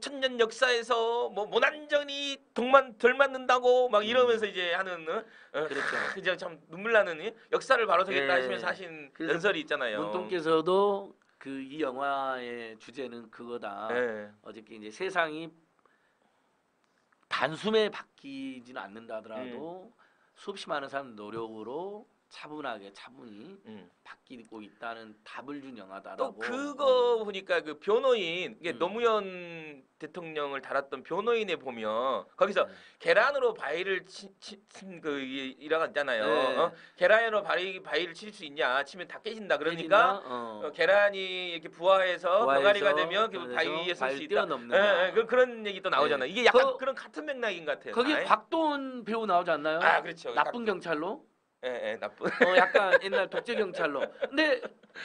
천년 역사에서 뭐 모난전이 덜 맞는다고 막 이러면서 이제 하는 그렇죠. 이제 참 눈물 나는 역사를 바로서겠다 예. 하시면서 하신 그래서 연설이 있잖아요. 문통께서도 그 이 영화의 주제는 그거다. 예. 어저께 이제 세상이 단숨에 바뀌지는 않는다 하더라도 수없이 많은 사람 노력으로 차분히 바뀌고 있다는 답을 준 영화다라고. 또 그거 보니까 그 변호인 이게 노무현 대통령을 달았던 변호인에 보면 거기서 계란으로 바위를 그 일화가 있잖아요. 네. 계란으로 바위를 칠 수 있냐? 치면 다 깨진다. 그러니까 계란이 이렇게 부화해서 병아리가 되면 그 바위 위에 설 수 있다. 그런 얘기 또 나오잖아요. 이게 약간 그런 같은 맥락인 것 같아요. 거기 곽도원 배우 나오지 않나요? 그렇죠. 나쁜 경찰로. 예, 나쁜. 약간 옛날 독재 경찰로. 근데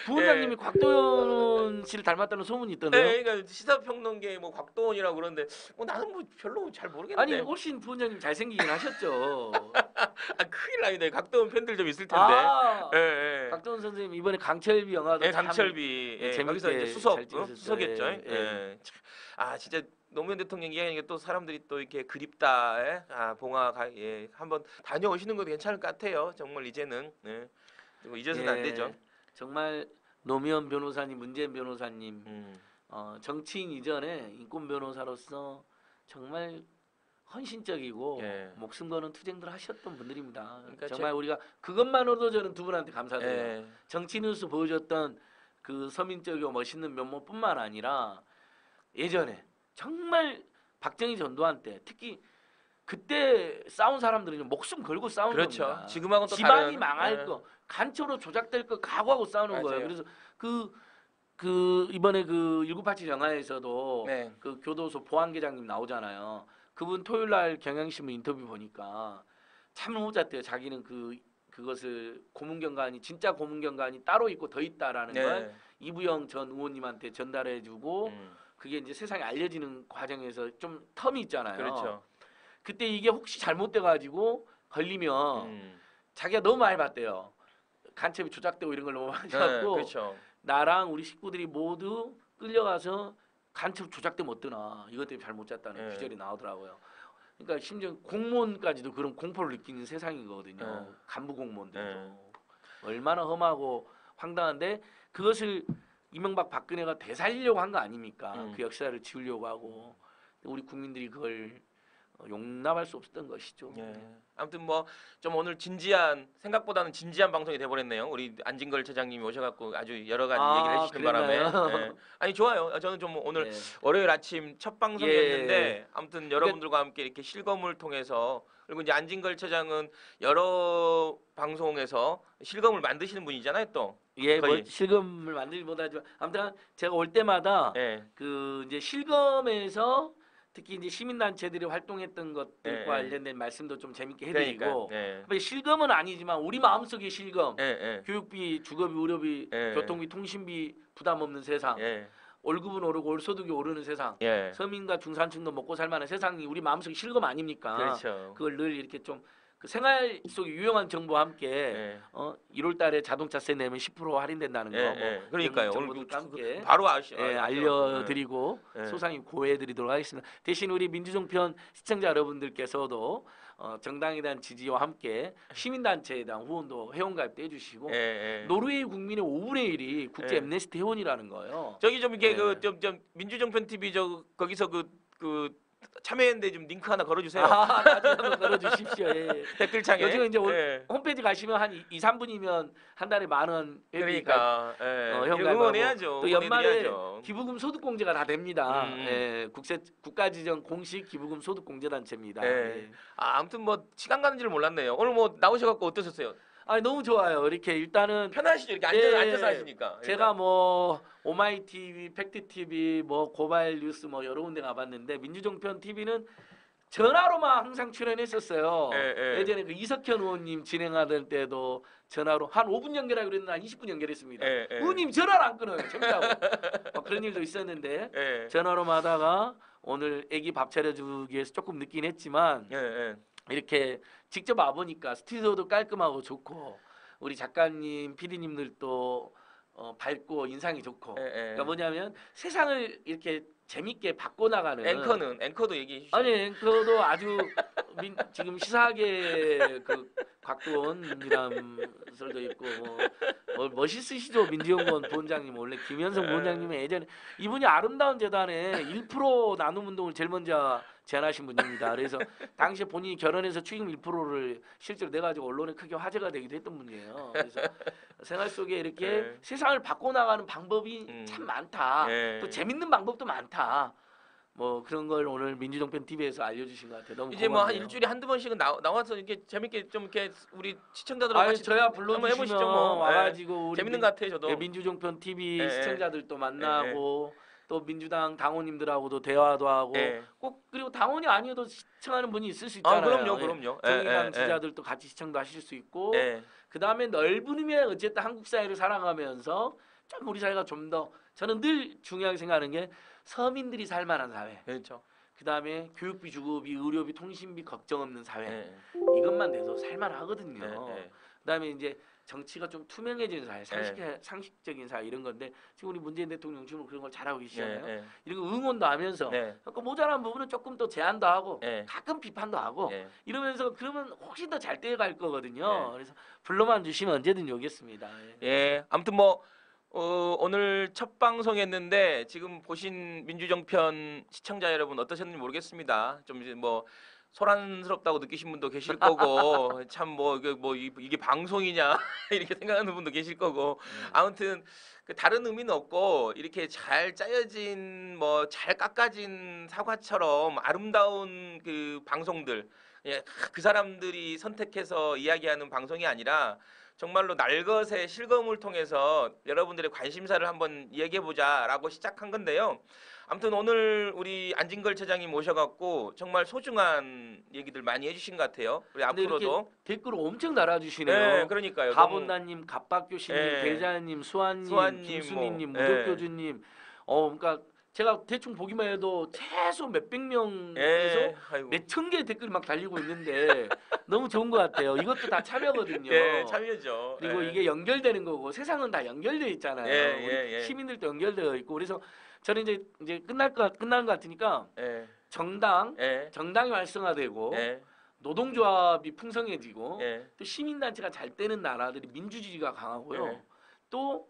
부원장님이 곽도원 씨를 닮았다는 소문이 있던데요. 네, 그러니까 시사평론계 뭐 곽도원이라고 그러는데 나는 뭐 별로 잘 모르겠는데. 아니 훨씬 부원장님 잘생기긴 하셨죠. 큰일 나네. 곽도원 팬들 좀 있을 텐데. 곽도원 선생님 이번에 강철비 영화도 강철비. 거기서 이제 수석이었죠. 예. 진짜 노무현 대통령 이야기하니까 또 사람들이 또 이렇게 그립다. 봉화 한번 다녀오시는 것도 괜찮을 것 같아요. 정말 이제는. 잊어서는 안 되죠. 정말 노무현 변호사님, 문재인 변호사님, 정치인 이전에 인권 변호사로서 정말 헌신적이고 목숨 거는 투쟁들 하셨던 분들입니다. 그러니까 정말 우리가 그것만으로도 저는 두 분한테 감사드려요. 정치뉴스 보여줬던 그 서민적이고 멋있는 면모뿐만 아니라 예전에 정말 박정희 전두환 때 특히 그때 싸운 사람들은 목숨 걸고 싸운 겁니다. 지금하고는 또 지방이 다른, 망할 거, 간첩으로 조작될 거 각오하고 싸우는 거예요. 그래서 그 이번에 그 1987 영화에서도 그 교도소 보안계장님 나오잖아요. 그분 토요일 날 경향신문 인터뷰 보니까 참을 못 잤대요. 자기는 그것을 고문경관이 진짜 고문경관이 따로 있고 더 있다라는 걸 이부영 전 의원님한테 전달해주고 그게 이제 세상에 알려지는 과정에서 좀 텀이 있잖아요. 그렇죠. 그때 이게 혹시 잘못돼가지고 걸리면 자기가 너무 많이 봤대요. 간첩이 조작되고 이런 걸 너무 많이 봤고 그렇죠. 나랑 우리 식구들이 모두 끌려가서 간첩 조작되면 어떠나 이것 때문에 잘 못 잤다는 귀절이 나오더라고요. 그러니까 심지어 공무원까지도 그런 공포를 느끼는 세상인 거거든요. 간부 공무원들도 얼마나 험하고 황당한데 그것을 이명박 박근혜가 되살리려고 한 거 아닙니까? 그 역사를 지우려고 하고 우리 국민들이 그걸 용납할 수 없었던 것이죠. 아무튼 뭐 좀 오늘 진지한 생각보다는 진지한 방송이 돼버렸네요. 우리 안진걸 처장님이 오셔갖고 아주 여러 가지 얘기를 해주시는 바람에 아니 좋아요. 저는 좀 오늘 월요일 아침 첫 방송이었는데 아무튼 여러분들과 함께 이렇게 실검을 통해서 그리고 이제 안진걸 처장은 여러 방송에서 실검을 만드시는 분이잖아요, 또. 뭐 실검을 만들지 못하지만 아무튼 제가 올 때마다 그 이제 실검에서 특히 이제 시민단체들이 활동했던 것들과 관련된 말씀도 좀 재밌게 해드리고 실검은 아니지만 우리 마음속의 실검 교육비, 주거비, 의료비, 교통비, 통신비 부담 없는 세상 월급은 오르고 월소득이 오르는 세상 서민과 중산층도 먹고 살만한 세상이 우리 마음속의 실검 아닙니까? 그렇죠. 그걸 늘 이렇게 좀 그 생활 속 유용한 정보와 함께 1월달에 자동차세 내면 10% 할인된다는 거 그러니까요. 오늘 함께 바로 알려드리고 소상히 고해드리도록 하겠습니다. 대신 우리 민주정편 시청자 여러분들께서도 정당에 대한 지지와 함께 시민단체에 대한 후원도 회원가입도 해주시고 노르웨이 국민의 5분의 1이 국제 엠네스티 회원이라는 거예요. 저기 좀 이게 좀 민주정편 TV 거기서 그 참여했는데 좀 링크 하나 걸어주세요. 나중에 한번 걸어주십시오. 댓글창에. 요즘 이제 홈페이지 가시면 한 2, 3분이면 한 달에 10,000원 그러니까 응원해야죠. 또 연말에 기부금 소득공제가 다 됩니다. 국가지정 공식 기부금 소득공제단체입니다. 아무튼 뭐 시간 가는 줄 몰랐네요. 오늘 뭐 나오셔갖고 어떠셨어요? 너무 좋아요. 이렇게 일단은 편하시죠. 이렇게 앉아서 하시니까. 제가 뭐 오마이 TV, 팩트 TV, 뭐 고발 뉴스 뭐 여러 군데 가봤는데 민주정편 TV는 전화로만 항상 출연했었어요. 예전에 그 이석현 의원님 진행하던 때도 전화로 한 5분 연결하기로 했는데 한 20분 연결했습니다. 의원님 전화를 안 끊어요. 재밌다고. 그런 일도 있었는데 전화로만 하다가 오늘 애기 밥 차려주기 위해서 조금 늦긴 했지만 이렇게 직접 와보니까 스튜디오도 깔끔하고 좋고 우리 작가님, PD님들도 밝고 인상이 좋고 그러니까 뭐냐면 세상을 이렇게 재밌게 바꿔나가는 앵커도 얘기해 주시죠. 아니 앵커도 아주 지금 시사계 그 곽도원 설도 있고 뭐 멋있으시죠. 민주연구원 본장님 원래 김현성 본장님은 예전에 이분이 아름다운 재단에 1% 나눔 운동을 제일 먼저 제안하신 분입니다. 그래서 당시에 본인이 결혼해서 축의금 1%를 실제로 내가지고 언론에 크게 화제가 되기도 했던 분이에요. 그래서 생활 속에 이렇게 세상을 바꿔나가는 방법이 참 많다. 또 재밌는 방법도 많다. 뭐 그런 걸 오늘 민주정편 TV에서 알려주신 것 같아요. 너무 이제 뭐 한 일주일에 한두 번씩은 나와서 이렇게 재밌게 좀 이렇게 우리 시청자들하고 같이 저야 불러주시면 뭐 와가지고 우리 재밌는 것 같아요. 저도 민주정편 TV 시청자들도 만나고 또 민주당 당원님들하고도 대화도 하고 꼭 그리고 당원이 아니어도 시청하는 분이 있을 수 있잖아요. 그럼요. 정의당 지지자들도 같이 시청도 하실 수 있고 그 다음에 넓은 의미의 어쨌든 한국 사회를 살아가면서 좀 우리 사회가 좀 더 저는 늘 중요하게 생각하는 게 서민들이 살만한 사회. 그렇죠. 그 다음에 교육비, 주거비, 의료비, 통신비 걱정 없는 사회. 이것만 돼도 살만하거든요. 그 다음에 이제 정치가 좀 투명해지는 사회, 상식적인 사회 이런 건데 지금 우리 문재인 대통령 지금 그런 걸 잘하고 계시잖아요. 이런 거 응원도 하면서 그 모자란 부분은 조금 더 제안도 하고 가끔 비판도 하고 이러면서 그러면 훨씬 더 잘 떼어갈 거거든요. 그래서 불러만 주시면 언제든 오겠습니다. 아무튼 뭐 오늘 첫 방송했는데 지금 보신 민주정편 시청자 여러분 어떠셨는지 모르겠습니다. 좀 이제 뭐 소란스럽다고 느끼신 분도 계실 거고 참 이게 방송이냐 이렇게 생각하는 분도 계실 거고 아무튼 그 다른 의미는 없고 이렇게 잘 짜여진 뭐 잘 깎아진 사과처럼 아름다운 그 방송들 그 사람들이 선택해서 이야기하는 방송이 아니라 정말로 날것의 실검을 통해서 여러분들의 관심사를 한번 이야기해보자라고 시작한 건데요. 아무튼 오늘 우리 안진걸 처장님 모셔갖고 정말 소중한 얘기들 많이 해주신 것 같아요. 우리 앞으로도 댓글을 엄청 달아주시네요. 그러니까요. 가본나님, 갑박교신님, 대자님, 수환님, 김순희님, 무적교주님, 그러니까 제가 대충 보기만 해도 최소 몇백 명에서 예. 아이고. 몇천 개의 댓글이 막 달리고 있는데 너무 좋은 것 같아요. 이것도 다 참여거든요. 예, 참여죠. 그리고 예. 이게 연결되는 거고 세상은 다 연결되어 있잖아요. 예, 우리 예, 예. 시민들도 연결되어 있고 그래서 저는 이제 끝나는 것 같으니까 예. 정당이 예. 활성화되고 예. 노동조합이 풍성해지고 예. 또 시민단체가 잘 되는 나라들이 민주주의가 강하고요. 예. 또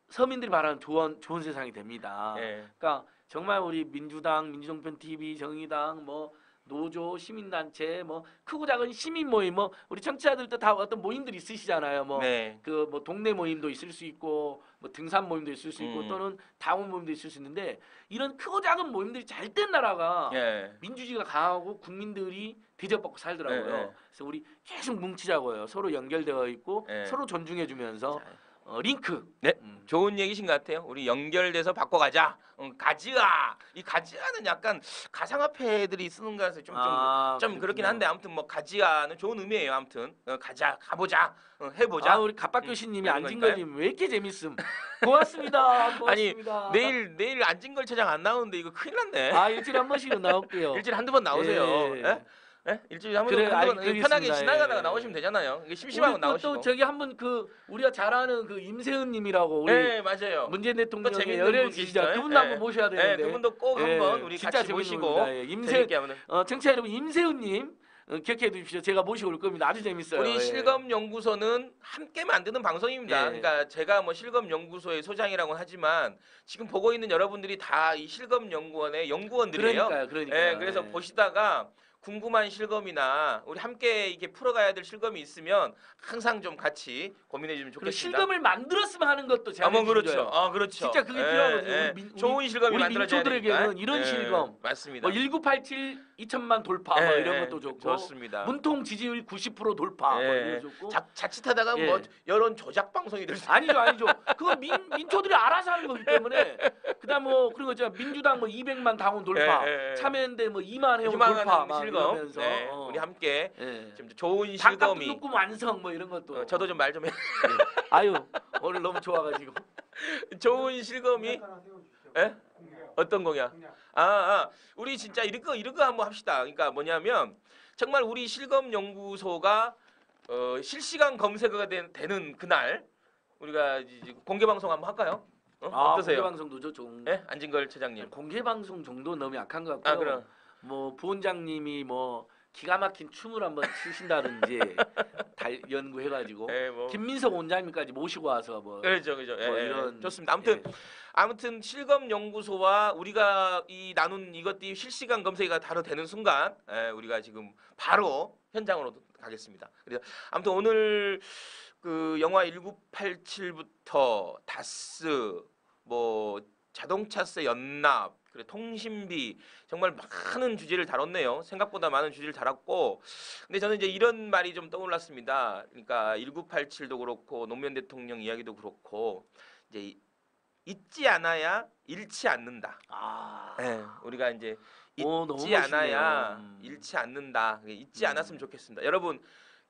서민들이 바라는 좋은 세상이 됩니다. 예. 그러니까 정말 우리 민주당, 민주정편 TV, 정의당, 뭐 노조, 시민단체, 뭐 크고 작은 시민 모임, 뭐 우리 청취자들도 다 어떤 모임들이 있으시잖아요. 뭐 네. 그 뭐 동네 모임도 있을 수 있고, 뭐 등산 모임도 있을 수 있고, 또는 당원 모임도 있을 수 있는데 이런 크고 작은 모임들이 잘 된 나라가 예. 민주주의가 강하고 국민들이 대접받고 살더라고요. 예, 예. 그래서 우리 계속 뭉치자고요. 서로 연결되어 있고 예. 서로 존중해주면서 링크. 네, 좋은 얘기신 것 같아요. 우리 연결돼서 바꿔가자. 가지아. 이 가지아는 약간 가상화폐들이 쓰는 거라서 좀 그렇긴 한데 아무튼 뭐 가지아는 좋은 의미예요. 아무튼 가자, 가보자, 해보자. 우리 갑박교시님이 그런 안진걸님 왜 이렇게 재밌음? 고맙습니다. 고맙습니다. 아니 내일 안진걸 차장 안 나오는데 이거 큰일 났네. 일주일에 한 번씩은 나올게요. 일주일에 한두 번 나오세요. 예. 예? 예? 일주일에 한 번, 그래, 한두 번 알겠습니다. 편하게 지나가다가 예. 나오시면 되잖아요. 이게 심심하면 나오시고. 또 저기 한번 그 우리가 잘 아는 그 임세은님이라고 우리 네, 맞아요. 문재인 또 대통령의 재밌는 열혈 분 지지자 계시죠? 그분도 예. 한번 모셔야 되는데. 그분도 꼭 한번 우리 진짜 같이 재밌는 모시고 분입니다. 임세 재밌게 하면. 청취자 여러분 임세훈님 기억해 두십시오. 제가 모시고 올 겁니다. 아주 재밌어요. 우리 실검연구소는 함께 만드는 방송입니다. 예. 그러니까 제가 뭐 실검연구소의 소장이라고 하지만 지금 보고 있는 여러분들이 다 이 실검연구원의 연구원들이에요. 그러니까요. 예, 그래서 보시다가 궁금한 실검이나 우리 함께 이렇게 풀어가야 될 실검이 있으면 항상 좀 같이 고민해 주면 그리고 좋겠습니다. 실검을 만들었으면 하는 것도 제가 그렇죠. 그렇죠. 진짜 그게 필요하거든요. 좋은 실검이 우리 만들어져야 민초들에게는 되니까. 이런 실검. 맞습니다. 뭐 1987 2천만 돌파 뭐 이런 것도 좋고. 좋습니다. 문통 지지율 90% 돌파 뭐 이런 거 좋고. 자칫하다가 뭐 여론 조작 방송이 될 수. 아니죠. 그건 민초들이 알아서 하는 거기 때문에. 그다음 뭐 그런 거 있잖아. 민주당 뭐 200만 당원 돌파. 참여연대 뭐 2만 회원 돌파 막 실검. 이러면서 우리 함께 좀 좋은 닭값 실검이. 높고 완성 뭐 이런 것도. 저도 좀 말 좀 해. 아유 오늘 너무 좋아가지고. 좋은 실검이. 예? 어떤 공약? 우리 진짜 이런 거 한번 합시다. 그러니까 뭐냐면 정말 우리 실검 연구소가 실시간 검색어가 되는 그날 우리가 이제 공개 방송 한번 할까요? 어떠세요? 공개 방송도 좋죠. 예? 안진걸 차장님. 공개 방송 정도 너무 약한 것 같고요. 그럼. 뭐 부원장님이 뭐 기가 막힌 춤을 한번 추신다든지 연구해가지고 뭐. 김민석 원장님까지 모시고 와서 뭐 그렇죠. 뭐 이런 좋습니다. 아무튼 실검 연구소와 우리가 이 나눈 이것들이 실시간 검색이 바로 되는 순간 우리가 지금 바로 현장으로 가겠습니다. 그래서 아무튼 오늘 그 영화 1987부터 다스 뭐 자동차세 연납 그리고 통신비 정말 많은 주제를 다뤘네요. 생각보다 많은 주제를 다뤘고 근데 저는 이제 이런 말이 좀 떠올랐습니다. 그러니까 1987도 그렇고 노무현 대통령 이야기도 그렇고 이제 잊지 않아야 잃지 않는다. 우리가 이제 잊지 않아야 잃지 않는다. 잊지 않았으면 좋겠습니다. 여러분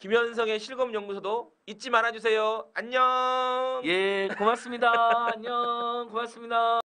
김현성의 실검연구소도 잊지 말아주세요. 안녕. 고맙습니다. 안녕. 고맙습니다.